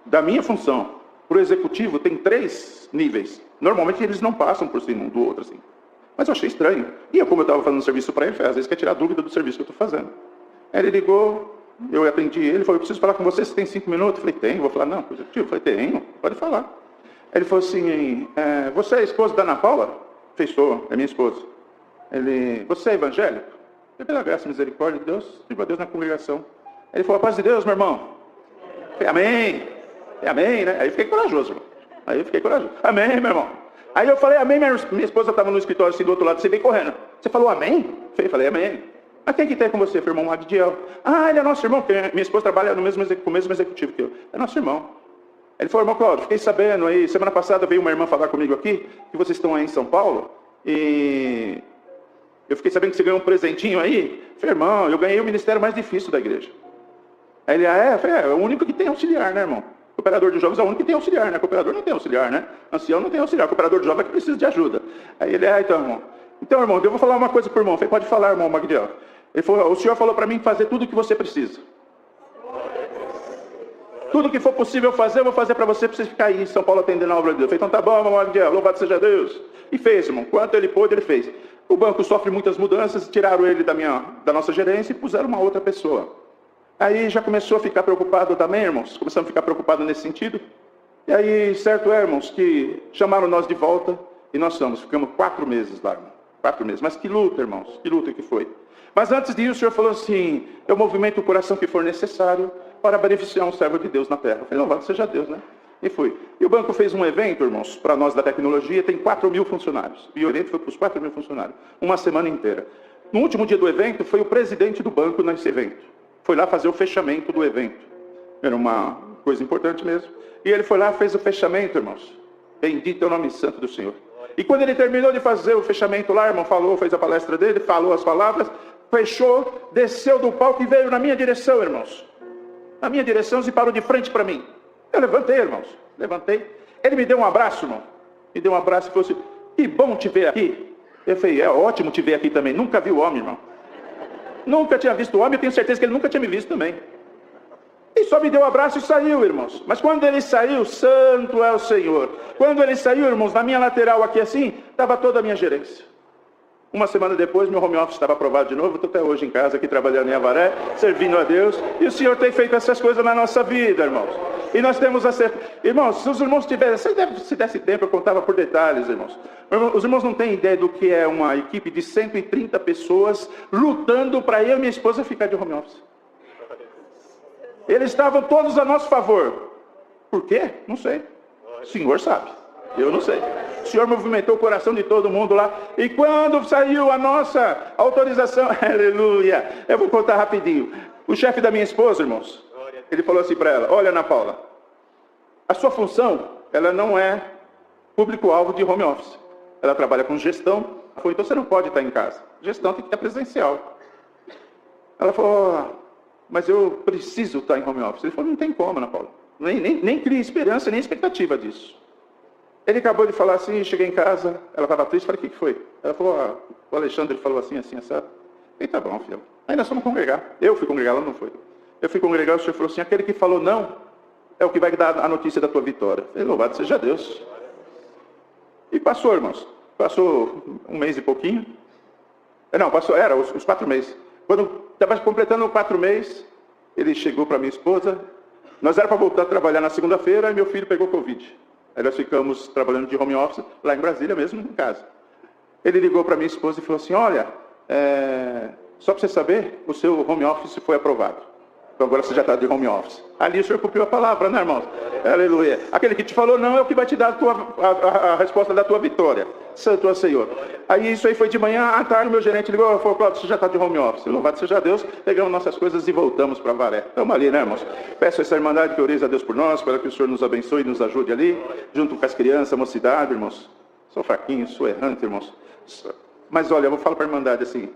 da minha função, para o executivo tem 3 níveis. Normalmente eles não passam por cima um do outro, assim. Mas eu achei estranho. E como eu estava fazendo serviço para ele, às vezes quer tirar dúvida do serviço que eu estou fazendo. Aí ele ligou, eu atendi ele, falou, eu preciso falar com você, você tem 5 minutos? Eu falei, tenho. Vou falar, não, executivo. Eu falei, tenho, pode falar. Aí ele falou assim, você é a esposa da Ana Paula? Eu falei, sou, é minha esposa. Ele, você é evangélico? Pela graça e misericórdia de Deus, sirva a Deus na congregação. Aí ele falou, a paz de Deus, meu irmão. Eu falei, amém. Amém, né? Aí eu fiquei corajoso, irmão. Amém, meu irmão. Aí eu falei, amém, minha esposa estava no escritório assim do outro lado, você veio correndo. Você falou amém? Eu falei, amém. Mas quem que tem com você? Foi o irmão Magdiel. Ah, ele é nosso irmão, porque minha esposa trabalha com o mesmo executivo que eu. É nosso irmão. Ele falou, irmão Cláudio, fiquei sabendo aí, semana passada veio uma irmã falar comigo aqui, que vocês estão aí em São Paulo, e eu fiquei sabendo que você ganhou um presentinho aí. Eu falei, irmão, eu ganhei o ministério mais difícil da igreja. Aí ele, eu falei, é o único que tem auxiliar, né, irmão? Cooperador de jovens é o único que tem auxiliar, né? Cooperador não tem auxiliar, né? Ancião não tem auxiliar. Cooperador de jovem é que precisa de ajuda. Aí ele, então, irmão. Então, irmão, eu vou falar uma coisa pro irmão. Eu falei, pode falar, irmão Magdiel. Ele falou, o senhor falou para mim fazer tudo o que você precisa. Tudo que for possível fazer, eu vou fazer para você ficar aí em São Paulo atendendo a obra de Deus. Eu falei, então tá bom, irmão Magdiel, louvado seja Deus. E fez, irmão. Quanto ele pôde, ele fez. O banco sofre muitas mudanças, tiraram ele da nossa gerência e puseram uma outra pessoa. Aí já começou a ficar preocupado também, irmãos. Começamos a ficar preocupados nesse sentido. E aí, certo é, irmãos, que chamaram nós de volta e nós ficamos 4 meses lá, irmão. 4 meses. Mas que luta, irmãos, que luta que foi. Mas antes disso, o Senhor falou assim, eu movimento o coração que for necessário para beneficiar um servo de Deus na terra. Eu falei, louvado seja Deus, né? E fui. E o banco fez um evento, irmãos, para nós da tecnologia, tem 4.000 funcionários. E o evento foi para os 4.000 funcionários, uma semana inteira. No último dia do evento, foi o presidente do banco nesse evento. Foi lá fazer o fechamento do evento. Era uma coisa importante mesmo. E ele foi lá, fez o fechamento, irmãos. Bendito é o nome santo do Senhor. E quando ele terminou de fazer o fechamento lá, irmão, falou, fez a palestra dele, falou as palavras, fechou, desceu do palco e veio na minha direção, irmãos. Na minha direção e parou de frente para mim. Eu levantei, irmãos. Levantei. Ele me deu um abraço, irmão. Me deu um abraço e falou assim, que bom te ver aqui. Eu falei, é ótimo te ver aqui também. Nunca vi o homem, irmão. Nunca tinha visto o homem, eu tenho certeza que ele nunca tinha me visto também. E só me deu um abraço e saiu, irmãos. Mas quando ele saiu, santo é o Senhor. Quando ele saiu, irmãos, na minha lateral aqui assim, estava toda a minha gerência. Uma semana depois, meu home office estava aprovado de novo. Estou até hoje em casa, aqui trabalhando em Avaré, servindo a Deus. E o Senhor tem feito essas coisas na nossa vida, irmãos. E nós temos irmãos, se os irmãos tivessem, se desse tempo, eu contava por detalhes, irmãos. Os irmãos não têm ideia do que é uma equipe de 130 pessoas lutando para eu e minha esposa ficar de home office. Eles estavam todos a nosso favor. Por quê? Não sei. O Senhor sabe. Eu não sei. O Senhor movimentou o coração de todo mundo lá. E quando saiu a nossa autorização, aleluia, eu vou contar rapidinho. O chefe da minha esposa, irmãos, ele falou assim para ela, olha, Ana Paula, a sua função, ela não é público-alvo de home office. Ela trabalha com gestão. Então você não pode estar em casa. Gestão tem que estar presencial. Ela falou, mas eu preciso estar em home office. Ele falou, não tem como, Ana Paula. Nem cria esperança, nem expectativa disso. Ele acabou de falar assim, cheguei em casa, ela estava triste, falei, o que foi? Ela falou, o Alexandre falou assim, sabe? E tá bom, filho. Aí nós fomos congregar. Eu fui congregar, ela não foi. Eu fui congregar, o Senhor falou assim, aquele que falou não, é o que vai dar a notícia da tua vitória. Eu falei, louvado seja Deus. E passou, irmãos. Passou 1 mês e pouquinho. Não, passou, era os 4 meses. Quando estava completando 4 meses, ele chegou para minha esposa. Nós era para voltar a trabalhar na segunda-feira e meu filho pegou Covid. Aí nós ficamos trabalhando de home office, lá em Brasília mesmo, em casa. Ele ligou para minha esposa e falou assim, olha, só para você saber, o seu home office foi aprovado. Então agora você já está de home office. Ali o Senhor cumpriu a palavra, né, irmãos? Aleluia. Aquele que te falou não é o que vai te dar a resposta da tua vitória. Santo é o Senhor. Aí isso aí foi de manhã, à tarde meu gerente ligou e falou, Cláudio, você já está de home office. Louvado seja Deus, pegamos nossas coisas e voltamos para Avaré. Estamos ali, né, irmãos? Peço a essa irmandade que orize a Deus por nós, para que o Senhor nos abençoe e nos ajude ali, junto com as crianças, a mocidade, irmãos. Sou fraquinho, sou errante, irmãos. Mas olha, eu vou falar para a irmandade assim,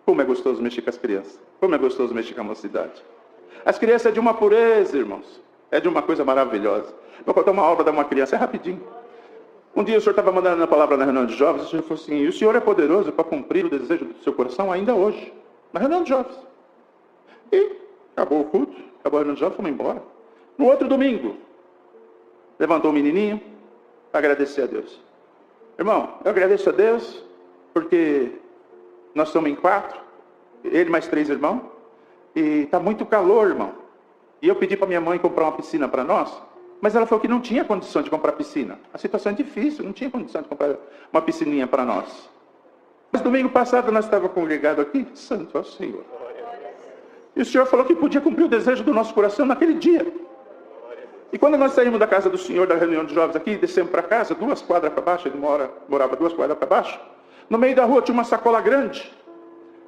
como é gostoso mexer com as crianças. Como é gostoso mexer com a mocidade. As crianças é de uma pureza, irmãos. É de uma coisa maravilhosa. Vou contar uma obra de uma criança, é rapidinho. Um dia o Senhor estava mandando a palavra na reunião de jovens, o Senhor falou assim, e o Senhor é poderoso para cumprir o desejo do seu coração ainda hoje, na reunião de jovens. E acabou o culto, acabou a reunião de jovens, fomos embora. No outro domingo, levantou o menininho para agradecer a Deus. Irmão, eu agradeço a Deus porque nós estamos em 4, ele mais 3 irmãos, e está muito calor, irmão. E eu pedi para minha mãe comprar uma piscina para nós, mas ela falou que não tinha condição de comprar piscina. A situação é difícil, não tinha condição de comprar uma piscininha para nós. Mas domingo passado nós estávamos congregados aqui, santo ao Senhor. E o Senhor falou que podia cumprir o desejo do nosso coração naquele dia. E quando nós saímos da casa do Senhor, da reunião de jovens aqui, descemos para casa, 2 quadras para baixo, ele morava 2 quadras para baixo, no meio da rua tinha uma sacola grande.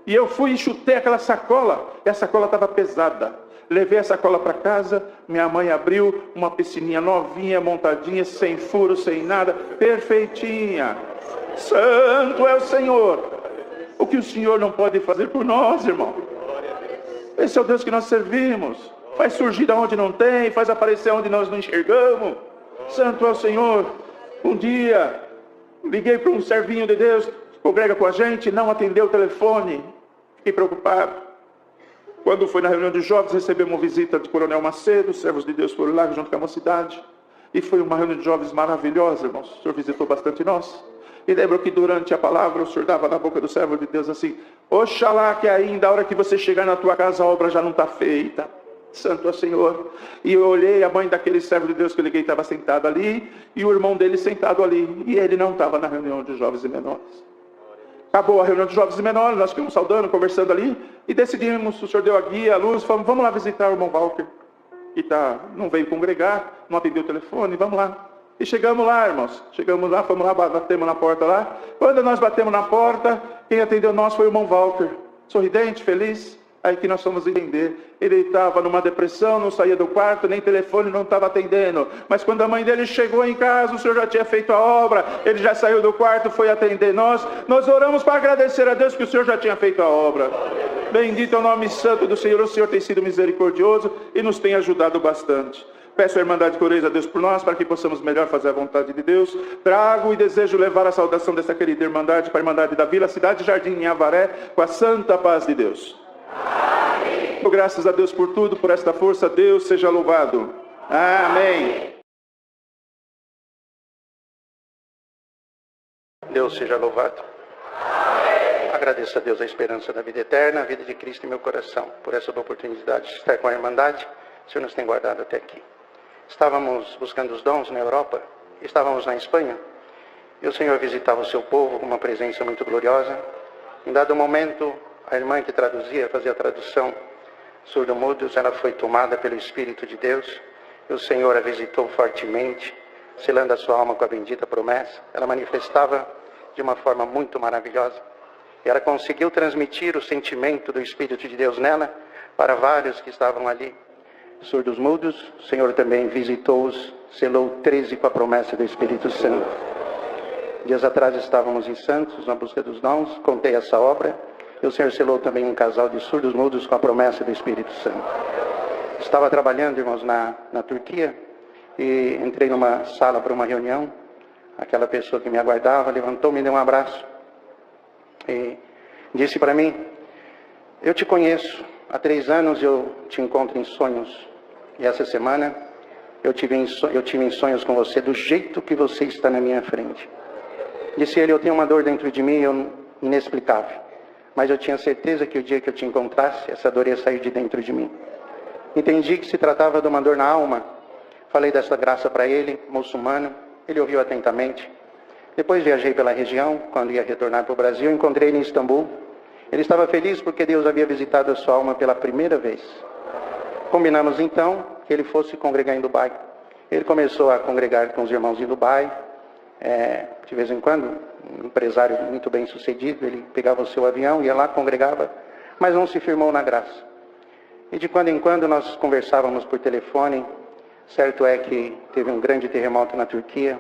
E eu fui e chutei aquela sacola, e a sacola estava pesada. Levei a sacola para casa, minha mãe abriu uma piscininha novinha, montadinha, sem furo, sem nada, perfeitinha. Santo é o Senhor. O que o Senhor não pode fazer por nós, irmão? Esse é o Deus que nós servimos. Faz surgir de onde não tem, faz aparecer onde nós não enxergamos. Santo é o Senhor. Um dia, liguei para um servinho de Deus, que congrega com a gente, não atendeu o telefone. Fiquei preocupado. Quando foi na reunião de jovens, recebemos uma visita de Coronel Macedo, os servos de Deus foram lá junto com a mocidade. E foi uma reunião de jovens maravilhosa, irmãos. O Senhor visitou bastante nós. E lembro que durante a palavra, o Senhor dava na boca do servo de Deus assim: oxalá que ainda a hora que você chegar na tua casa, a obra já não está feita. Santo é o Senhor. E eu olhei, a mãe daquele servo de Deus que eu liguei estava sentada ali, e o irmão dele sentado ali. E ele não estava na reunião de jovens e menores. Acabou a reunião de jovens e menores, nós ficamos saudando, conversando ali, e decidimos, o Senhor deu a guia, a luz, falamos, vamos lá visitar o irmão Walker, que não veio congregar, não atendeu o telefone, vamos lá. E chegamos lá, irmãos, fomos lá, batemos na porta lá. Quando nós batemos na porta, quem atendeu nós foi o irmão Walker, sorridente, feliz. Aí que nós fomos entender, ele estava numa depressão, não saía do quarto, nem telefone não estava atendendo. Mas quando a mãe dele chegou em casa, o Senhor já tinha feito a obra, ele já saiu do quarto, foi atender nós. Nós oramos para agradecer a Deus que o Senhor já tinha feito a obra. Bendito é o nome santo do Senhor, o Senhor tem sido misericordioso e nos tem ajudado bastante. Peço a Irmandade que oreis a Deus por nós, para que possamos melhor fazer a vontade de Deus. Trago e desejo levar a saudação dessa querida Irmandade para a Irmandade da Vila Cidade Jardim em Avaré, com a santa paz de Deus. Amém. Graças a Deus por tudo, por esta força, Deus seja louvado. Amém. Deus seja louvado. Amém. Agradeço a Deus a esperança da vida eterna, a vida de Cristo em meu coração, por essa oportunidade de estar com a Irmandade. O Senhor nos tem guardado até aqui. Estávamos buscando os dons na Europa, estávamos na Espanha, e o Senhor visitava o seu povo com uma presença muito gloriosa. Em dado momento, a irmã que traduzia, fazia a tradução surdo-mudos, ela foi tomada pelo Espírito de Deus, e o Senhor a visitou fortemente, selando a sua alma com a bendita promessa. Ela manifestava de uma forma muito maravilhosa, e ela conseguiu transmitir o sentimento do Espírito de Deus nela, para vários que estavam ali, surdos mudos. O Senhor também visitou-os, selou 13 com a promessa do Espírito Santo. Dias atrás estávamos em Santos, na busca dos dons, contei essa obra, e o Senhor selou também um casal de surdos mudos com a promessa do Espírito Santo. Estava trabalhando, irmãos, na Turquia, e entrei numa sala para uma reunião. Aquela pessoa que me aguardava levantou, me deu um abraço e disse para mim: eu te conheço, há 3 anos eu te encontro em sonhos, e essa semana eu tive em sonhos com você, do jeito que você está na minha frente. Disse ele: eu tenho uma dor dentro de mim, inexplicável, mas eu tinha certeza que o dia que eu te encontrasse, essa dor ia sair de dentro de mim. Entendi que se tratava de uma dor na alma. Falei dessa graça para ele, muçulmano. Ele ouviu atentamente. Depois viajei pela região. Quando ia retornar para o Brasil, encontrei ele em Istambul. Ele estava feliz porque Deus havia visitado a sua alma pela primeira vez. Combinamos então que ele fosse congregar em Dubai. Ele começou a congregar com os irmãos em Dubai. De vez em quando, um empresário muito bem sucedido, ele pegava o seu avião, ia lá, congregava, mas não se firmou na graça. E de quando em quando nós conversávamos por telefone. Certo é que teve um grande terremoto na Turquia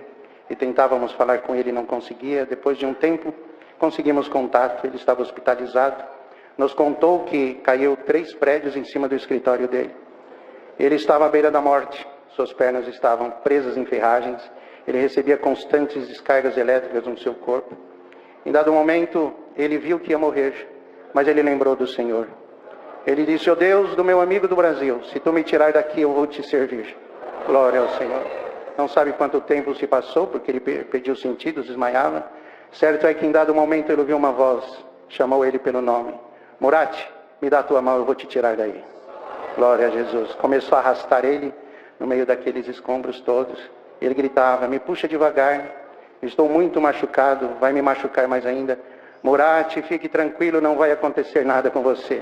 e tentávamos falar com ele e não conseguia. Depois de um tempo conseguimos contato, ele estava hospitalizado. Nos contou que caiu 3 prédios em cima do escritório dele. Ele estava à beira da morte, suas pernas estavam presas em ferragens, ele recebia constantes descargas elétricas no seu corpo. Em dado momento ele viu que ia morrer, mas ele lembrou do Senhor. Ele disse: ó Deus do meu amigo do Brasil, se tu me tirar daqui eu vou te servir. Glória ao Senhor. Não sabe quanto tempo se passou, porque ele perdia os sentidos, desmaiava. Certo é que em dado momento ele ouviu uma voz, chamou ele pelo nome: Murat, me dá a tua mão, eu vou te tirar daí. Glória a Jesus. Começou a arrastar ele no meio daqueles escombros todos. Ele gritava: me puxa devagar, estou muito machucado, vai me machucar mais ainda. Murati, fique tranquilo, não vai acontecer nada com você.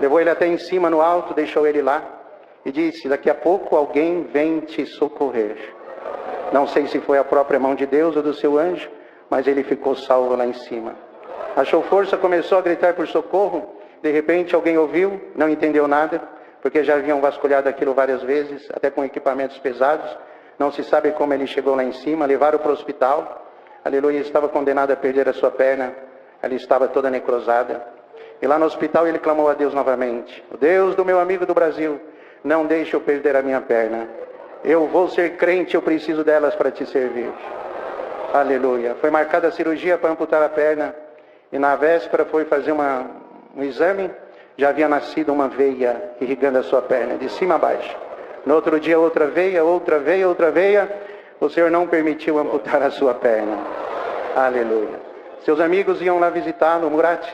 Levou ele até em cima no alto, deixou ele lá e disse: daqui a pouco alguém vem te socorrer. Não sei se foi a própria mão de Deus ou do seu anjo, mas ele ficou salvo lá em cima. Achou força, começou a gritar por socorro. De repente alguém ouviu, não entendeu nada, porque já haviam vasculhado aquilo várias vezes, até com equipamentos pesados. Não se sabe como ele chegou lá em cima, levaram para o hospital. Aleluia, estava condenado a perder a sua perna, ela estava toda necrosada. E lá no hospital ele clamou a Deus novamente: o Deus do meu amigo do Brasil, não deixe eu perder a minha perna. Eu vou ser crente, eu preciso delas para te servir. Aleluia. Foi marcada a cirurgia para amputar a perna. E na véspera foi fazer um exame. Já havia nascido uma veia irrigando a sua perna, de cima a baixo. No outro dia outra veia, outra veia, outra veia. O Senhor não permitiu amputar a sua perna. Aleluia. Seus amigos iam lá visitá-lo. Murati,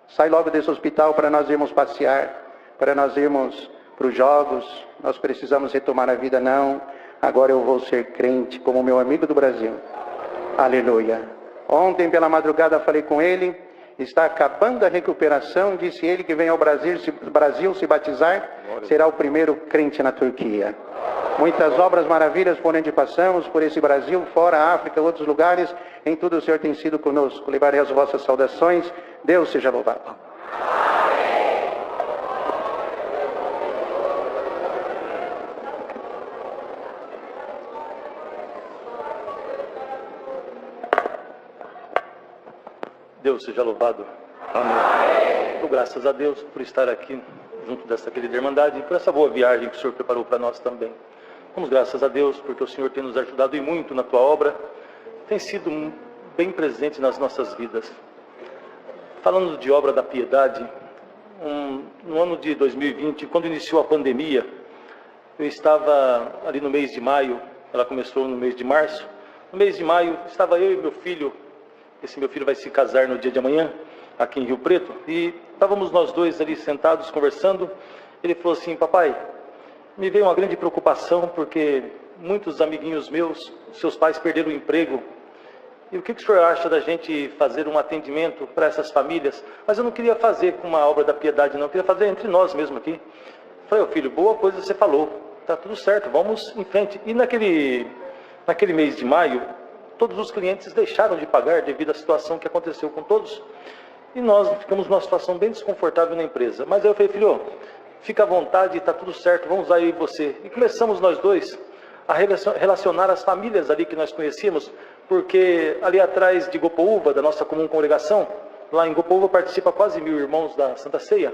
sai logo desse hospital para nós irmos passear, para nós irmos para os jogos. Nós precisamos retomar a vida. Não, agora eu vou ser crente como meu amigo do Brasil. Aleluia. Ontem pela madrugada falei com ele, está acabando a recuperação, disse ele que vem ao Brasil se batizar, será o primeiro crente na Turquia. Muitas obras maravilhas por onde passamos, por esse Brasil, fora a África, outros lugares, em tudo o Senhor tem sido conosco. Levarei as vossas saudações, Deus seja louvado. Deus seja louvado. Amém. Dou graças a Deus por estar aqui junto dessa querida Irmandade e por essa boa viagem que o Senhor preparou para nós também. Damos graças a Deus porque o Senhor tem nos ajudado e muito na tua obra, tem sido bem presente nas nossas vidas. Falando de obra da piedade, no ano de 2020, quando iniciou a pandemia, eu estava ali no mês de maio, ela começou no mês de março. No mês de maio, estava eu e meu filho. Esse meu filho vai se casar no dia de amanhã, aqui em Rio Preto. E estávamos nós dois ali sentados, conversando. Ele falou assim: papai, me veio uma grande preocupação, porque muitos amiguinhos meus, seus pais perderam o emprego. E o que o senhor acha da gente fazer um atendimento para essas famílias? Mas eu não queria fazer com uma obra da piedade, não. Eu queria fazer entre nós mesmo aqui. Eu falei: ô filho, boa coisa você falou. Tá tudo certo, vamos em frente. E naquele mês de maio, todos os clientes deixaram de pagar devido à situação que aconteceu com todos. E nós ficamos numa situação bem desconfortável na empresa. Mas aí eu falei: filho, fica à vontade, está tudo certo, vamos aí você. E começamos nós dois a relacionar as famílias ali que nós conhecíamos, porque ali atrás de Gopoúva, da nossa comum congregação, lá em Gopoúva participa quase 1000 irmãos da Santa Ceia.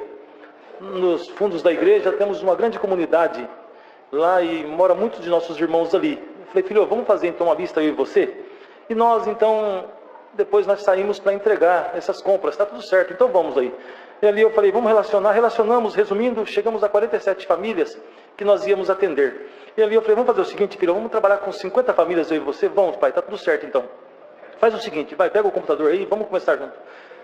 Nos fundos da igreja temos uma grande comunidade lá e mora muitos de nossos irmãos ali. Eu falei: filho, vamos fazer então uma lista eu e você? E nós, então, depois nós saímos para entregar essas compras. Está tudo certo, então vamos aí. E ali eu falei: vamos relacionamos, resumindo, chegamos a 47 famílias que nós íamos atender. E ali eu falei: vamos fazer o seguinte, filho, vamos trabalhar com 50 famílias eu e você? Vamos, pai, está tudo certo então. Faz o seguinte, vai, pega o computador aí, vamos começar junto.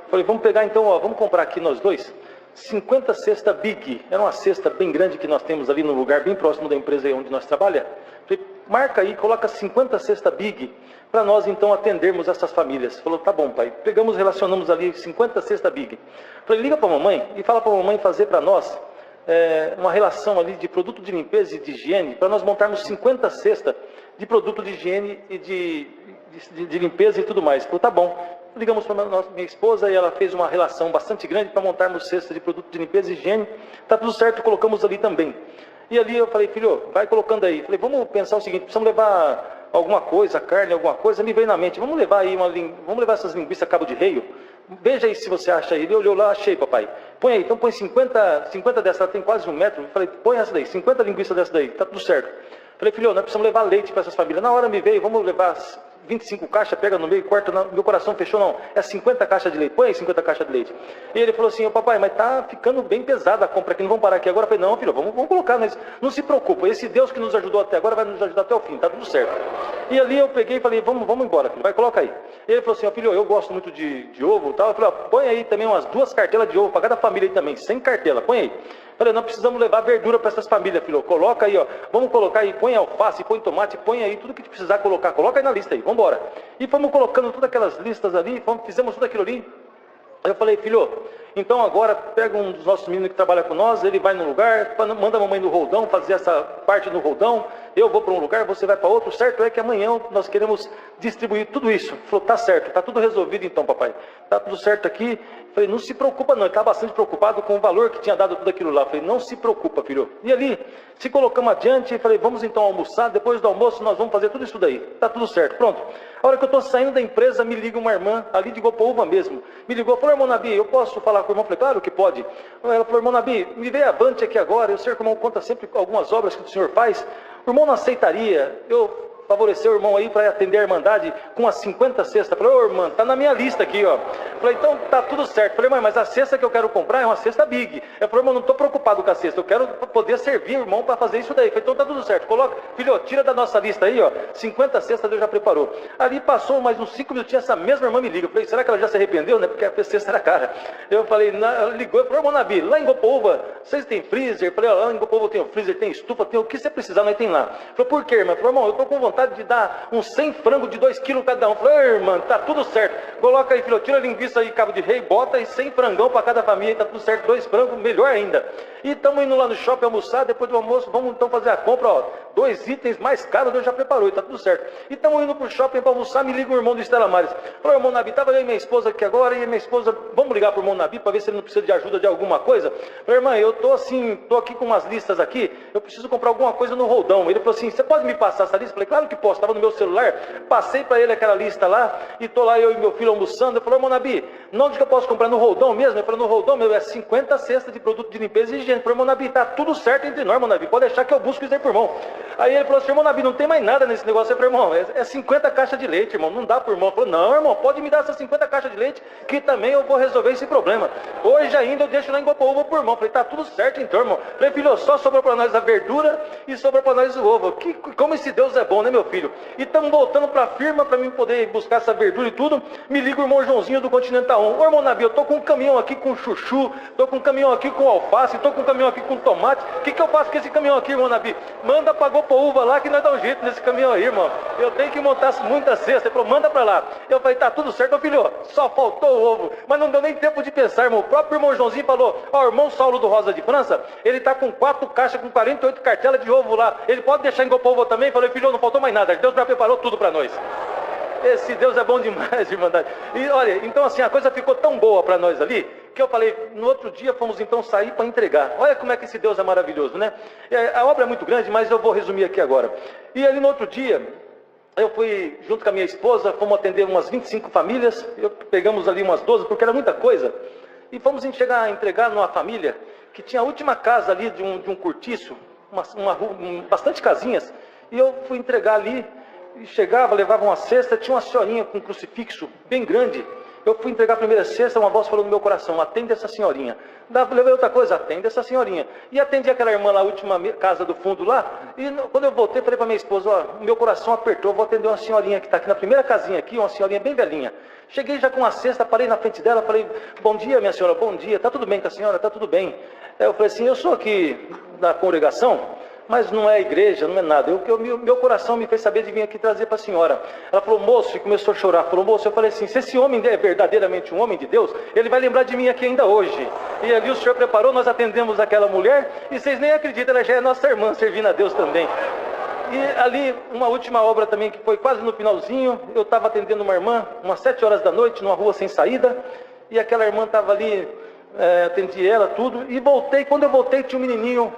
Falei: vamos pegar então, ó, vamos comprar aqui nós dois 50 cesta Big. Era uma cesta bem grande que nós temos ali no lugar bem próximo da empresa aí onde nós trabalhamos. Falei: marca aí, coloca 50 cesta Big para nós então atendermos essas famílias. Falou: tá bom, pai. Pegamos, relacionamos ali 50 cesta Big. Falei: liga para a mamãe e fala para a mamãe fazer para nós uma relação ali de produto de limpeza e de higiene, para nós montarmos 50 cestas de produto de higiene e de limpeza e tudo mais. Falou: tá bom. Ligamos para minha esposa e ela fez uma relação bastante grande para montarmos cestas de produto de limpeza e higiene. Tá tudo certo, colocamos ali também. E ali eu falei: filho, vai colocando aí. Falei: vamos pensar o seguinte, precisamos levar alguma coisa, carne, alguma coisa. Me veio na mente: vamos levar aí vamos levar essas linguiças cabo de reio. Veja aí se você acha aí. Ele olhou lá: achei, papai. Põe aí, então põe 50 dessa, ela tem quase 1 metro. Eu falei: põe essa daí, 50 linguiças dessa daí, tá tudo certo. Falei: filho, nós precisamos levar leite para essas famílias. Na hora me veio: vamos levar 25 caixas, pega no meio, corta, meu coração fechou, não, é 50 caixas de leite, põe aí 50 caixas de leite. E ele falou assim: ô papai, mas tá ficando bem pesada a compra aqui, não vamos parar aqui agora. Eu falei: não, filho, vamos colocar, mas não se preocupa, esse Deus que nos ajudou até agora vai nos ajudar até o fim, tá tudo certo. E ali eu peguei e falei: vamos embora, filho, vai, coloca aí. E ele falou assim: ó, filho, eu gosto muito de ovo e tal. Eu falei: ó, põe aí também umas 2 cartelas de ovo para cada família aí também, 100 cartelas, põe aí. Falei: não precisamos levar verdura para essas famílias, filho, coloca aí, ó, vamos colocar aí, põe alface, põe tomate, põe aí tudo que precisar colocar, coloca aí na lista aí, vamos embora. E fomos colocando todas aquelas listas ali, fizemos tudo aquilo ali. Aí eu falei, filho, então agora pega um dos nossos meninos que trabalha com nós, ele vai num lugar, manda a mamãe no roldão, fazer essa parte no roldão, eu vou para um lugar, você vai para outro, certo é que amanhã nós queremos distribuir tudo isso. Ele falou, tá certo, tá tudo resolvido então, papai, tá tudo certo aqui. Eu falei, não se preocupa não, ele estava bastante preocupado com o valor que tinha dado tudo aquilo lá. Eu falei, não se preocupa, filho. E ali, se colocamos adiante, eu falei, vamos então almoçar, depois do almoço nós vamos fazer tudo isso daí, tá tudo certo, pronto. A hora que eu estou saindo da empresa, me liga uma irmã, ali de Gopoúva mesmo, me ligou, falou, irmão Nabi, eu posso falar com o irmão? Eu falei, claro que pode. Ela falou, irmão Nabi, me veio avante aqui agora, eu sei que o irmão conta sempre algumas obras que o senhor faz, o irmão não aceitaria, eu favorecer o irmão aí para atender a Irmandade com as 50 cestas. Falei, ô irmã, tá na minha lista aqui, ó. Falei, então tá tudo certo. Falei, mãe, mas a cesta que eu quero comprar é uma cesta big. Eu falei, irmão, não tô preocupado com a cesta, eu quero poder servir o irmão para fazer isso daí. Falei, então tá tudo certo. Coloca, filho, tira da nossa lista aí, ó, 50 cestas Deus já preparou. Ali passou mais uns 5 minutinhos, essa mesma irmã me liga. Eu falei, será que ela já se arrependeu, né? Porque a cesta era cara. Eu falei, ela ligou, eu falei, irmão Nabi, lá em Gopoúva, vocês têm freezer? Eu falei, ó, lá em Gopoúva tem freezer, tem estufa, tem o que você precisar, nós tem lá. Eu falei, por quê, irmã? Eu falei, irmão, eu tô com vontade de dar uns 100 frangos de 2 quilos cada um. Eu falei, irmã, tá tudo certo. Coloca aí, filho, tira a linguiça aí, cabo de rei, bota e 100 frangão para cada família, tá tudo certo, 2 frangos, melhor ainda. E estamos indo lá no shopping almoçar, depois do almoço, vamos então fazer a compra, ó, 2 itens mais caros, Deus já preparou, e tá tudo certo. E estamos indo pro shopping para almoçar, me liga o irmão do Estela Maris. Falou, irmão Nabi, tava eu e minha esposa aqui agora, e minha esposa, vamos ligar pro irmão Nabi para ver se ele não precisa de ajuda de alguma coisa? Falei, irmã, eu tô assim, tô aqui com umas listas aqui, eu preciso comprar alguma coisa no roldão. Ele falou assim, você pode me passar essa lista? Eu falei, claro que posso, estava no meu celular, passei para ele aquela lista lá, e tô lá eu e meu filho almoçando. Eu falei, irmão Nabi, onde que eu posso comprar? No roldão mesmo? Eu falei, no roldão, meu, é 50 cestas de produto de limpeza e higiene. Eu falei, irmão Nabi, tá tudo certo entre nós, irmão Nabi, pode deixar que eu busco isso aí pro irmão. Aí ele falou assim, irmão Nabi, não tem mais nada nesse negócio. Eu falei, irmão, é 50 caixas de leite, irmão, não dá pro irmão. Ele falou, não, irmão, pode me dar essas 50 caixas de leite, que também eu vou resolver esse problema. Hoje ainda eu deixo lá em Gopoúva pro irmão. Eu falei, tá tudo certo então, irmão. Eu falei, filho, só sobrou para nós a verdura e sobrou para nós o ovo. Como esse Deus é bom, né, meu filho? E estamos voltando para a firma para mim poder buscar essa verdura e tudo. Me liga o irmão Joãozinho do Continental 1. Ô, irmão Nabi, eu tô com um caminhão aqui com chuchu, tô com um caminhão aqui com alface, tô com um caminhão aqui com tomate. O que eu faço com esse caminhão aqui, irmão Nabi? Manda pra Gopoúva lá que nós dá um jeito nesse caminhão aí, irmão. Eu tenho que montar muita cesta. Ele falou, manda pra lá. Eu falei, tá tudo certo, ô filho, só faltou o ovo. Mas não deu nem tempo de pensar, irmão. O próprio irmão Joãozinho falou, ó, o irmão Saulo do Rosa de França, ele tá com 4 caixas com 48 cartelas de ovo lá. Ele pode deixar em Gopoúva também? Eu falei, filho, não faltou mais nada. Deus já preparou tudo pra nós. Esse Deus é bom demais, irmandade. E olha, então assim, a coisa ficou tão boa para nós ali, que eu falei, no outro dia fomos então sair para entregar. Olha como é que esse Deus é maravilhoso, né? A obra é muito grande, mas eu vou resumir aqui agora. E ali no outro dia, eu fui junto com a minha esposa, fomos atender umas 25 famílias, pegamos ali umas 12, porque era muita coisa, e fomos chegar a entregar numa família que tinha a última casa ali de um cortiço, bastante casinhas, e eu fui entregar ali, e chegava, levava uma cesta, tinha uma senhorinha com um crucifixo bem grande. Eu fui entregar a primeira cesta, uma voz falou no meu coração, atende essa senhorinha. Levei outra coisa, atende essa senhorinha. E atendi aquela irmã lá, a última casa do fundo lá, e quando eu voltei, falei para minha esposa, ó, meu coração apertou, vou atender uma senhorinha que está aqui na primeira casinha aqui, uma senhorinha bem velhinha. Cheguei já com a cesta, parei na frente dela, falei, bom dia minha senhora, bom dia, tá tudo bem com a senhora, tá tudo bem. Aí eu falei assim, eu sou aqui da congregação, mas não é igreja, não é nada. Meu coração me fez saber de vir aqui trazer para a senhora. Ela falou, moço, e começou a chorar. Falou, moço, eu falei assim, se esse homem é verdadeiramente um homem de Deus, ele vai lembrar de mim aqui ainda hoje. E ali o senhor preparou, nós atendemos aquela mulher, e vocês nem acreditam, ela já é nossa irmã, servindo a Deus também. E ali, uma última obra também, que foi quase no finalzinho, eu estava atendendo uma irmã, umas 7 horas da noite, numa rua sem saída, e aquela irmã estava ali, atendi ela, tudo, e voltei. Quando eu voltei, tinha um menininho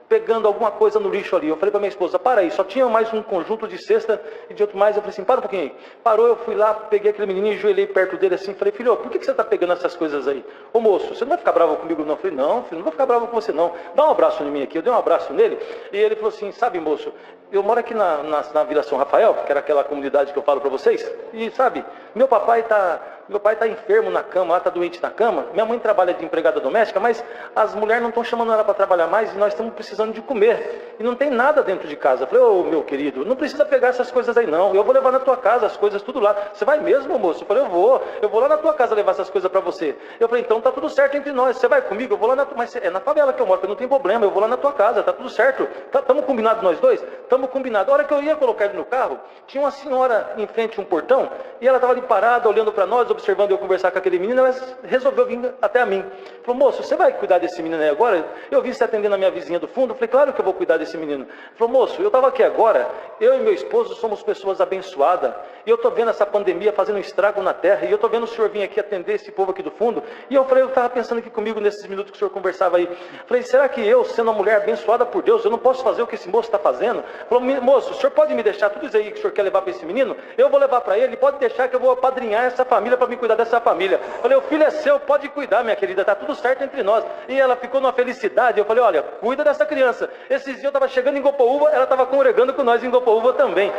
pegando alguma coisa no lixo ali. Eu falei para minha esposa, para aí, só tinha mais um conjunto de cesta e de outro mais. Eu falei assim, para um pouquinho aí. Parou, eu fui lá, peguei aquele menininho, ajoelhei perto dele assim, falei, filho, por que você está pegando essas coisas aí? Ô moço, você não vai ficar bravo comigo não? Eu falei, não, filho, não vou ficar bravo com você não. Dá um abraço em mim aqui. Eu dei um abraço nele e ele falou assim, sabe moço, eu moro aqui na Vila São Rafael, que era aquela comunidade que eu falo para vocês, e sabe, meu pai está enfermo na cama, está doente na cama, minha mãe trabalha de empregada doméstica, mas as mulheres não estão chamando ela para trabalhar mais e nós estamos precisando de comer. E não tem nada dentro de casa. Eu falei, ô meu querido, não precisa pegar essas coisas aí não, eu vou levar na tua casa as coisas tudo lá. Você vai mesmo, moço? Eu falei, eu vou lá na tua casa levar essas coisas para você. Eu falei, então tá tudo certo entre nós, você vai comigo? Eu vou lá mas é na favela que eu moro, não tem problema, eu vou lá na tua casa, tá tudo certo. Estamos combinados nós dois? Estamos combinados. A hora que eu ia colocar ele no carro, tinha uma senhora em frente a um portão, e ela estava ali parada, olhando para nós, observando eu conversar com aquele menino, ela resolveu vir até a mim. Falou, moço, você vai cuidar desse menino aí agora? Eu vi você atendendo a minha vizinha do fundo. Eu falei, claro que eu vou cuidar desse menino. Falou, moço, eu estava aqui agora, eu e meu esposo somos pessoas abençoadas, e eu estou vendo essa pandemia fazendo um estrago na terra, e eu estou vendo o senhor vir aqui atender esse povo aqui do fundo. E eu falei, eu estava pensando aqui comigo nesses minutos que o senhor conversava aí. Falei, será que eu, sendo uma mulher abençoada por Deus, eu não posso fazer o que esse moço está fazendo? Falou, moço, o senhor pode me deixar tudo isso aí que o senhor quer levar para esse menino? Eu vou levar para ele, pode deixar que eu vou apadrinhar essa família para me cuidar dessa família. Falei, o filho é seu, pode cuidar, minha querida, está tudo certo entre nós. E ela ficou numa felicidade. Eu falei, olha, cuida dessa criança. Esses dias eu estava chegando em Gopoúva, ela estava congregando com nós em Gopoúva também.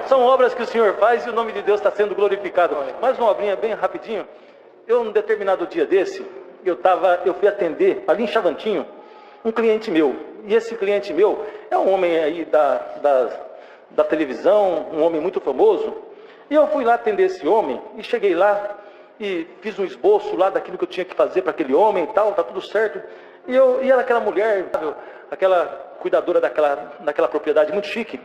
São obras que o Senhor faz e o nome de Deus está sendo glorificado. Mais uma obrinha bem rapidinho. Eu, num determinado dia desse, eu fui atender ali em Chavantinho um cliente meu. E esse cliente meu é um homem aí da televisão, um homem muito famoso. E eu fui lá atender esse homem e cheguei lá e fiz um esboço lá daquilo que eu tinha que fazer para aquele homem e tal, tá tudo certo. E ela, aquela mulher, aquela cuidadora daquela propriedade muito chique,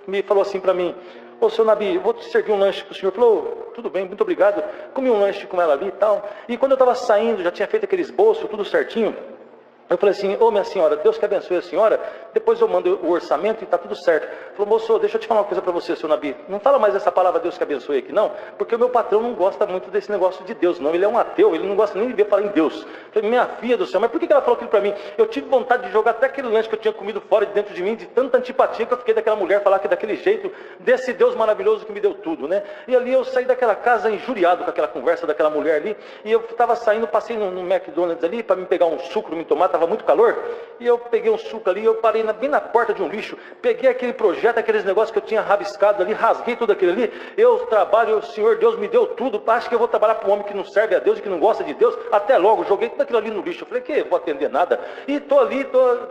me falou assim para mim, ô, seu Nabi, vou te servir um lanche para o senhor. Falou, tudo bem, muito obrigado. Comi um lanche com ela ali e tal. E quando eu estava saindo, já tinha feito aquele esboço, tudo certinho. Eu falei assim, ô minha senhora, Deus que abençoe a senhora, depois eu mando o orçamento e está tudo certo. Falou, moço, deixa eu te falar uma coisa para você, seu Nabi, não fala mais essa palavra Deus que abençoe aqui não, porque o meu patrão não gosta muito desse negócio de Deus não, ele é um ateu, ele não gosta nem de ver falar em Deus. Eu falei, minha filha do céu, mas por que ela falou aquilo para mim? Eu tive vontade de jogar até aquele lanche que eu tinha comido fora de dentro de mim, de tanta antipatia que eu fiquei daquela mulher falar que daquele jeito, desse Deus maravilhoso que me deu tudo, né? E ali eu saí daquela casa injuriado com aquela conversa daquela mulher ali, e eu estava saindo, passei no McDonald's ali para me pegar um suco, me tomar, estava muito calor. E eu peguei um suco ali, eu parei bem na porta de um lixo, peguei aquele projeto, aqueles negócios que eu tinha rabiscado ali, rasguei tudo aquilo ali. Eu trabalho, o Senhor Deus me deu tudo, acho que eu vou trabalhar para um homem que não serve a Deus e que não gosta de Deus, até logo, joguei tudo aquilo ali no lixo. Eu falei, que vou atender nada. E tô ali,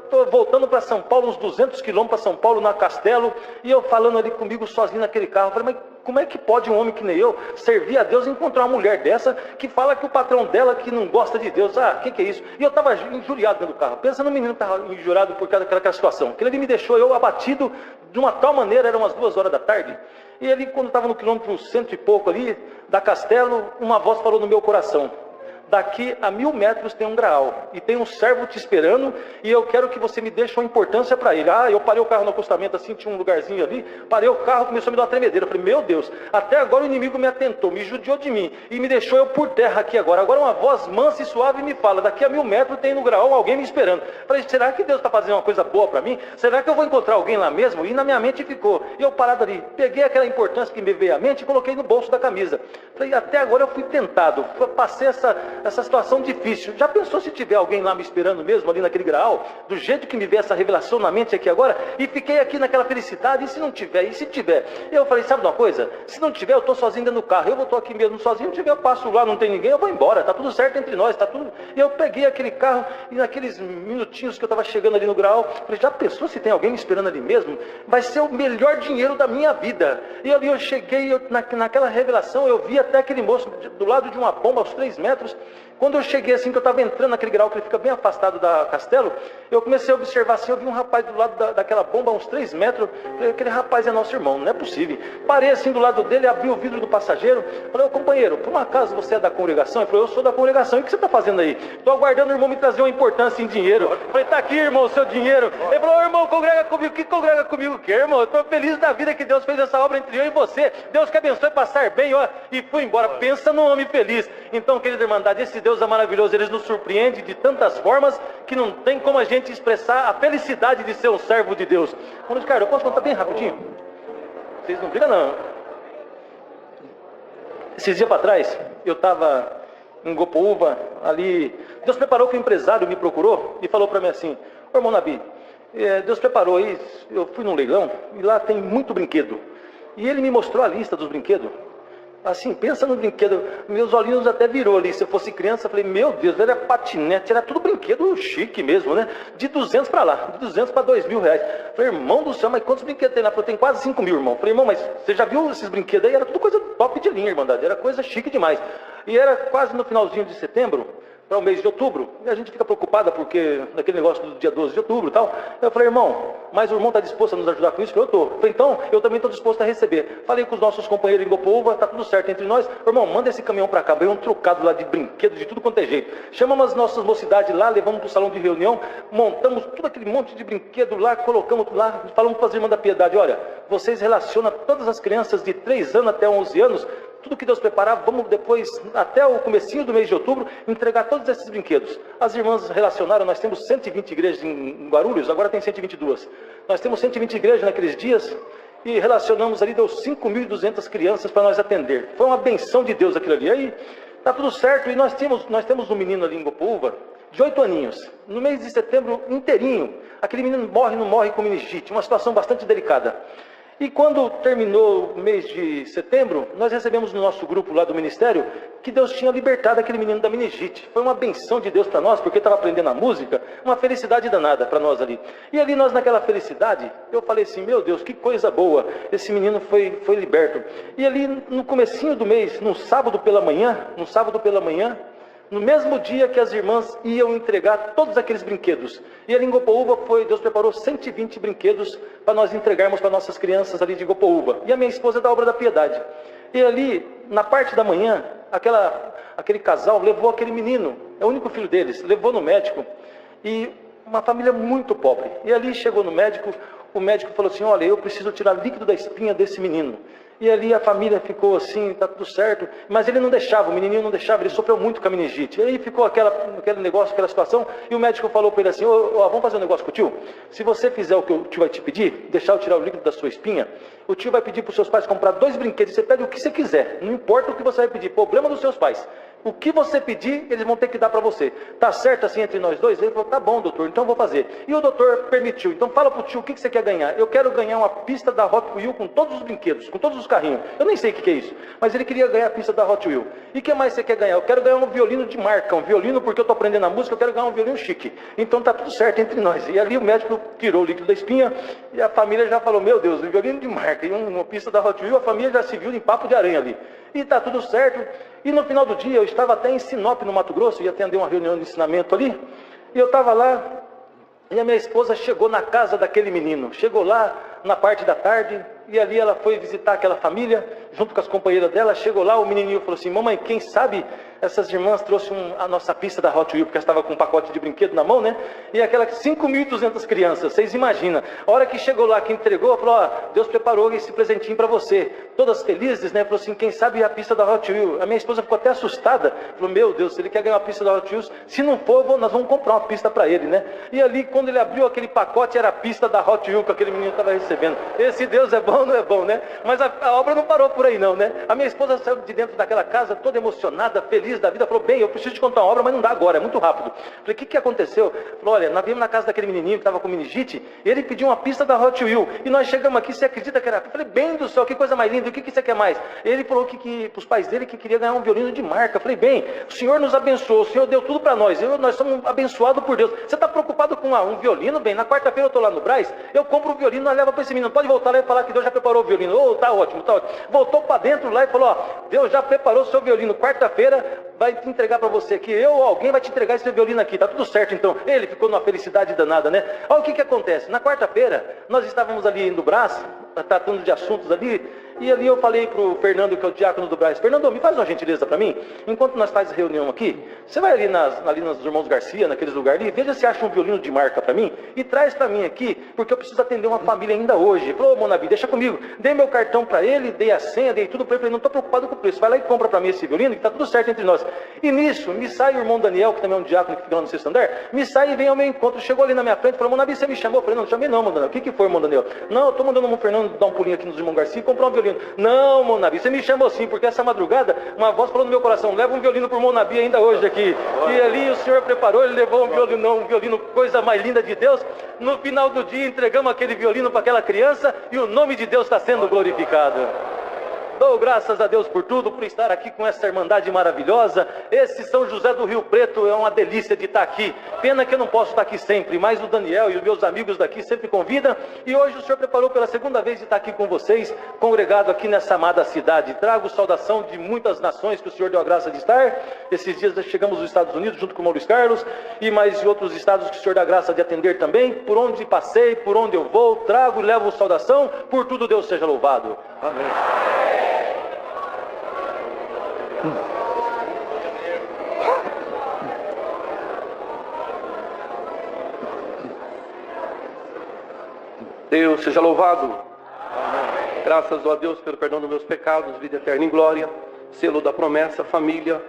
tô voltando para São Paulo, uns 200 quilômetros para São Paulo, na Castelo, e eu falando ali comigo sozinho naquele carro. Eu falei, mas como é que pode um homem que nem eu servir a Deus e encontrar uma mulher dessa que fala que o patrão dela que não gosta de Deus? Ah, que é isso? E eu estava injuriado dentro do carro. Pensa no menino que estava injuriado por causa daquela situação. Aquilo ali me deixou eu abatido de uma tal maneira, eram umas 2 horas da tarde. E ele, quando estava no quilômetro 100 e pouco ali, da Castelo, uma voz falou no meu coração. Daqui a 1000 metros tem um graal, e tem um servo te esperando, e eu quero que você me deixe uma importância para ele. Ah, eu parei o carro no acostamento assim, tinha um lugarzinho ali, parei o carro, começou a me dar uma tremedeira. Eu falei, meu Deus, até agora o inimigo me atentou, me judiou de mim, e me deixou eu por terra aqui agora. Agora uma voz mansa e suave me fala, daqui a 1000 metros tem no graal alguém me esperando. Eu falei, será que Deus está fazendo uma coisa boa para mim? Será que eu vou encontrar alguém lá mesmo? E na minha mente ficou, e eu parado ali, peguei aquela importância que me veio à mente e coloquei no bolso da camisa. Falei, até agora eu fui tentado, passei essa situação difícil. Já pensou se tiver alguém lá me esperando mesmo, ali naquele graal, do jeito que me veio essa revelação na mente aqui agora, e fiquei aqui naquela felicidade, e se não tiver, e se tiver? Eu falei, sabe de uma coisa? Se não tiver, eu estou sozinho dentro do carro, eu estou aqui mesmo sozinho, se tiver, eu passo lá, não tem ninguém, eu vou embora, tá tudo certo entre nós, tá tudo... E eu peguei aquele carro, e naqueles minutinhos que eu estava chegando ali no graal, falei, já pensou se tem alguém me esperando ali mesmo? Vai ser o melhor dinheiro da minha vida. E ali eu cheguei, naquela revelação, eu vi até aquele moço do lado de uma bomba, aos 3 metros, quando eu cheguei assim, que eu estava entrando naquele grau, que ele fica bem afastado da Castelo, eu comecei a observar assim, eu vi um rapaz do lado daquela bomba, uns 3 metros, falei, aquele rapaz é nosso irmão, não é possível. Parei assim do lado dele, abri o vidro do passageiro, falei, ô companheiro, por um acaso você é da congregação? Ele falou, eu sou da congregação, e o que você está fazendo aí? Estou aguardando o irmão me trazer uma importância em dinheiro. Eu falei, tá aqui, irmão, o seu dinheiro. Ele falou, irmão, congrega comigo. Que congrega comigo o quê, irmão? Eu estou feliz da vida que Deus fez essa obra entre eu e você. Deus que abençoe passar bem, ó, e fui embora. Pensa num homem feliz. Então, querida Irmandade, esse Deus é maravilhoso, ele nos surpreende de tantas formas que não tem como a gente expressar a felicidade de ser um servo de Deus. Mano Ricardo, eu posso contar bem rapidinho? Vocês não brigam, não. Esses dias para trás, eu estava em Gopoúva, ali, Deus preparou que o empresário me procurou e falou para mim assim, ô irmão Nabi, Deus preparou aí, eu fui num leilão e lá tem muito brinquedo. E ele me mostrou a lista dos brinquedos. Assim, pensa no brinquedo, meus olhinhos até virou ali, se eu fosse criança, eu falei, meu Deus, era patinete, era tudo brinquedo chique mesmo, né? De 200 para lá, de 200 para 2.000 reais. Eu falei, irmão do céu, mas quantos brinquedos tem lá? Eu falei, tem quase 5.000, irmão. Eu falei, irmão, mas você já viu esses brinquedos aí? Era tudo coisa top de linha, Irmandade, era coisa chique demais. E era quase no finalzinho de setembro, para o mês de outubro. E a gente fica preocupada porque naquele negócio do dia 12 de outubro e tal. Eu falei, irmão, mas o irmão está disposto a nos ajudar com isso? Eu estou. Falei, então, eu também estou disposto a receber. Falei com os nossos companheiros em Gopouva, está tudo certo entre nós. Irmão, manda esse caminhão para cá. Veio um trocado lá de brinquedos, de tudo quanto é jeito. Chamamos as nossas mocidades lá, levamos para o salão de reunião, montamos tudo aquele monte de brinquedo lá, colocamos lá, falamos para as irmãs da piedade, olha, vocês relacionam todas as crianças de 3 anos até 11 anos, tudo que Deus preparar, vamos depois, até o comecinho do mês de outubro, entregar todos esses brinquedos. As irmãs relacionaram, nós temos 120 igrejas em Guarulhos, agora tem 122. Nós temos 120 igrejas naqueles dias e relacionamos ali, deu 5.200 crianças para nós atender. Foi uma benção de Deus aquilo ali. Aí, tá tudo certo, e nós temos um menino ali em Gopouva, de 8 aninhos. No mês de setembro inteirinho, aquele menino não morre com meningite, uma situação bastante delicada. E quando terminou o mês de setembro, nós recebemos no nosso grupo lá do ministério que Deus tinha libertado aquele menino da meningite. Foi uma benção de Deus para nós, porque estava aprendendo a música, uma felicidade danada para nós ali. E ali nós naquela felicidade, eu falei assim, meu Deus, que coisa boa, esse menino foi liberto. E ali no comecinho do mês, no sábado pela manhã, no mesmo dia que as irmãs iam entregar todos aqueles brinquedos. E ali em Gopouva Deus preparou 120 brinquedos para nós entregarmos para nossas crianças ali de Gopouva. E a minha esposa é da Obra da Piedade. E ali, na parte da manhã, aquele casal levou aquele menino, é o único filho deles, levou no médico. E uma família muito pobre. E ali chegou no médico, o médico falou assim, olha, eu preciso tirar líquido da espinha desse menino. E ali a família ficou assim, tá tudo certo, mas ele não deixava, o menininho não deixava, ele sofreu muito com a meningite. E aí ficou aquele negócio, aquela situação, e o médico falou para ele assim, vamos fazer um negócio com o tio? Se você fizer o que o tio vai te pedir, deixar eu tirar o líquido da sua espinha, o tio vai pedir para os seus pais comprar 2 brinquedos, você pede o que você quiser, não importa o que você vai pedir, problema dos seus pais. O que você pedir, eles vão ter que dar para você. Tá certo assim entre nós dois? Ele falou, tá bom, doutor, então eu vou fazer. E o doutor permitiu. Então fala pro tio, o que você quer ganhar? Eu quero ganhar uma pista da Hot Wheels com todos os brinquedos, com todos os carrinhos. Eu nem sei o que é isso, mas ele queria ganhar a pista da Hot Wheels. E o que mais você quer ganhar? Eu quero ganhar um violino de marca, um violino porque eu estou aprendendo a música, eu quero ganhar um violino chique. Então tá tudo certo entre nós. E ali o médico tirou o líquido da espinha e a família já falou, meu Deus, um violino de marca e uma pista da Hot Wheels, a família já se viu em papo de aranha ali. E tá tudo certo. E no final do dia, eu estava até em Sinop, no Mato Grosso, ia atender uma reunião de ensinamento ali, e eu estava lá, e a minha esposa chegou na casa daquele menino, chegou lá na parte da tarde, e ali ela foi visitar aquela família, junto com as companheiras dela, chegou lá, o menininho falou assim, mamãe, quem sabe essas irmãs trouxeram a nossa pista da Hot Wheels, porque estava com um pacote de brinquedo na mão, né? E aquelas 5.200 crianças, vocês imaginam. A hora que chegou lá, que entregou, falou, ó, Deus preparou esse presentinho para você. Todas felizes, né? Falou assim, quem sabe a pista da Hot Wheels. A minha esposa ficou até assustada. Falou, meu Deus, se ele quer ganhar uma pista da Hot Wheels, se não for, nós vamos comprar uma pista para ele, né? E ali, quando ele abriu aquele pacote, era a pista da Hot Wheels que aquele menino estava recebendo. Esse Deus é bom, não é bom, né? Mas a obra não parou por aí não, né? A minha esposa saiu de dentro daquela casa, toda emocionada, feliz da vida, falou, bem, eu preciso te contar uma obra, mas não dá agora, é muito rápido. Falei, o que aconteceu? Falou, olha, nós viemos na casa daquele menininho que estava com meningite, e ele pediu uma pista da Hot Wheels, e nós chegamos aqui, você acredita que era? Eu falei, bem do céu, que coisa mais linda, o que você quer mais? Ele falou que para os pais dele que queria ganhar um violino de marca. Eu falei, bem, o Senhor nos abençoou, o Senhor deu tudo para nós, nós somos abençoados por Deus. Você está preocupado com um violino? Bem, na quarta-feira eu estou lá no Brás, eu compro o violino, nós leva para esse menino, pode voltar lá e falar que Deus já preparou o violino. Oh, tá ótimo, tá ótimo. Voltou para dentro lá e falou, ó, Deus já preparou o seu violino, quarta-feira vai te entregar para você aqui, eu ou alguém vai te entregar esse violino aqui, tá tudo certo então. Ele ficou numa felicidade danada, né? Olha o que acontece, na quarta-feira, nós estávamos ali no Brás, tratando de assuntos ali, e ali eu falei para o Fernando, que é o diácono do Brás, Fernando, me faz uma gentileza para mim, enquanto nós fazemos reunião aqui, você vai ali nos Irmãos Garcia, naqueles lugares ali, veja se acha um violino de marca para mim, e traz para mim aqui, porque eu preciso atender uma família ainda hoje. Ele falou, ô Monabi, deixa comigo, dei meu cartão para ele, dei a senha, dei tudo para ele, falei, não estou preocupado com o preço, vai lá e compra para mim esse violino, que está tudo certo entre nós. E nisso, me sai o irmão Daniel, que também é um diácono que fica lá no sexto andar, me sai e vem ao meu encontro, chegou ali na minha frente, falou, Monabi, você me chamou? Eu falei, não chamei não, irmão Daniel. O que foi, irmão Daniel? Não, eu estou mandando o Fernando dar um pulinho aqui nos Irmãos Garcia e comprar um violino. Não, irmão Nabi, você me chamou sim, porque essa madrugada, uma voz falou no meu coração, leva um violino para o irmão Nabi ainda hoje aqui. E ali o Senhor preparou, ele levou um violino, coisa mais linda de Deus. No final do dia, entregamos aquele violino para aquela criança e o nome de Deus está sendo glorificado. Dou graças a Deus por tudo, por estar aqui com essa irmandade maravilhosa. Esse São José do Rio Preto é uma delícia de estar aqui. pena que eu não posso estar aqui sempre, mas o Daniel e os meus amigos daqui sempre convidam, e hoje o Senhor preparou pela segunda vez de estar aqui com vocês, congregado aqui nessa amada cidade. Trago saudação de muitas nações que o Senhor deu a graça de estar. Esses dias chegamos nos Estados Unidos junto com o Maurício Carlos, e mais de outros estados que o Senhor dá a graça de atender também. Por onde passei, por onde eu vou, trago e levo saudação. Por tudo Deus seja louvado. Amém. Deus seja louvado. Amém. Graças a Deus pelo perdão dos meus pecados, vida eterna em glória, selo da promessa, família,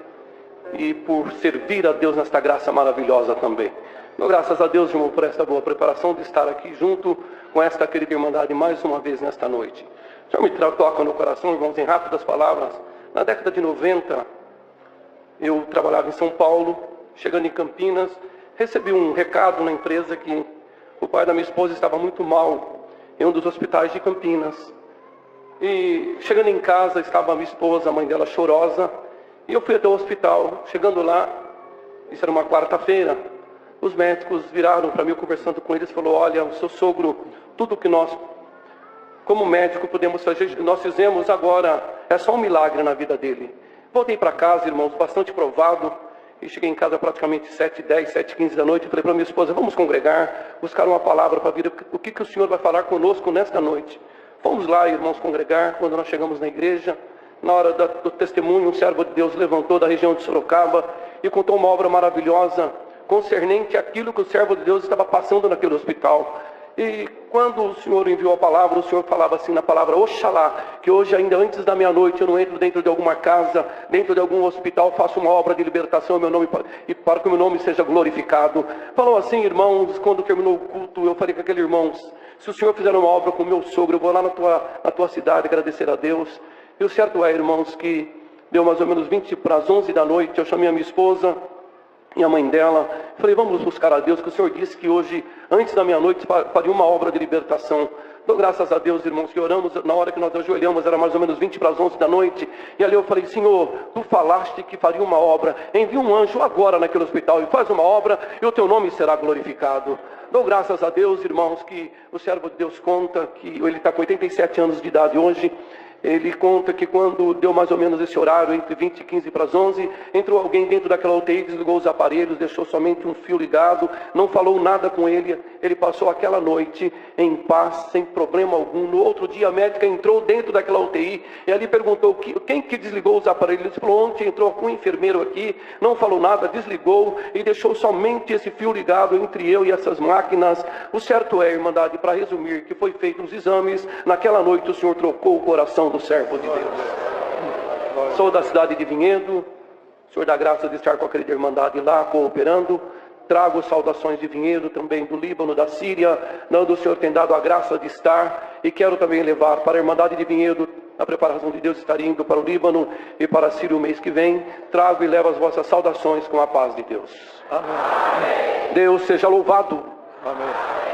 e por servir a Deus nesta graça maravilhosa também. Então, graças a Deus, irmão, por esta boa preparação de estar aqui junto com esta querida irmandade mais uma vez nesta noite. O Senhor me toca no coração, irmãos, em rápidas palavras. Na década de 90, eu trabalhava em São Paulo, chegando em Campinas, recebi um recado na empresa que o pai da minha esposa estava muito mal em um dos hospitais de Campinas. E chegando em casa, estava a minha esposa, a mãe dela, chorosa. E eu fui até o hospital. Chegando lá, isso era uma quarta-feira, os médicos viraram para mim, conversando com eles, falou: olha, o seu sogro, tudo que nós, como médico, podemos fazer, nós fizemos, agora é só um milagre na vida dele. Voltei para casa, irmãos, bastante provado. E cheguei em casa praticamente 7h10, 7h15 da noite. Falei para minha esposa: vamos congregar, buscar uma palavra para vir. O que o Senhor vai falar conosco nesta noite? Fomos lá, irmãos, congregar. Quando nós chegamos na igreja, na hora do testemunho, um servo de Deus levantou da região de Sorocaba e contou uma obra maravilhosa concernente àquilo que o servo de Deus estava passando naquele hospital. E quando o Senhor enviou a palavra, o Senhor falava assim na palavra: oxalá, que hoje ainda antes da meia-noite eu não entro dentro de alguma casa, dentro de algum hospital, faço uma obra de libertação meu nome, e para que o meu nome seja glorificado. Falou assim, irmãos, quando terminou o culto, eu falei com aqueles irmãos: se o Senhor fizer uma obra com o meu sogro, eu vou lá na tua cidade agradecer a Deus. E o certo é, irmãos, que deu mais ou menos 20 para as 11 da noite, eu chamei a minha esposa e a mãe dela, falei: vamos buscar a Deus, que o Senhor disse que hoje, antes da meia-noite, faria uma obra de libertação. Dou graças a Deus, irmãos, que oramos, na hora que nós ajoelhamos, era mais ou menos 20 para as 11 da noite, e ali eu falei: Senhor, tu falaste que faria uma obra, envia um anjo agora naquele hospital e faz uma obra, e o teu nome será glorificado. Dou graças a Deus, irmãos, que o servo de Deus conta que ele está com 87 anos de idade hoje. Ele conta que quando deu mais ou menos esse horário, entre 20 e 15 para as 11, entrou alguém dentro daquela UTI, desligou os aparelhos, deixou somente um fio ligado, não falou nada com ele. Ele passou aquela noite em paz, sem problema algum. No outro dia a médica entrou dentro daquela UTI e ali perguntou quem que desligou os aparelhos. Ele falou: ontem entrou um enfermeiro aqui, não falou nada, desligou e deixou somente esse fio ligado entre eu e essas máquinas. O certo é, irmandade, para resumir, que foi feito os exames. Naquela noite o Senhor trocou o coração do servo de Deus. Sou da cidade de Vinhedo. O Senhor dá graça de estar com aquela irmandade lá, cooperando. Trago saudações de Vinhedo, também do Líbano, da Síria, onde o Senhor tem dado a graça de estar. E quero também levar para a irmandade de Vinhedo, a preparação de Deus, estar indo para o Líbano e para a Síria o mês que vem. Trago e levo as vossas saudações com a paz de Deus. Amém. Deus seja louvado. Amém.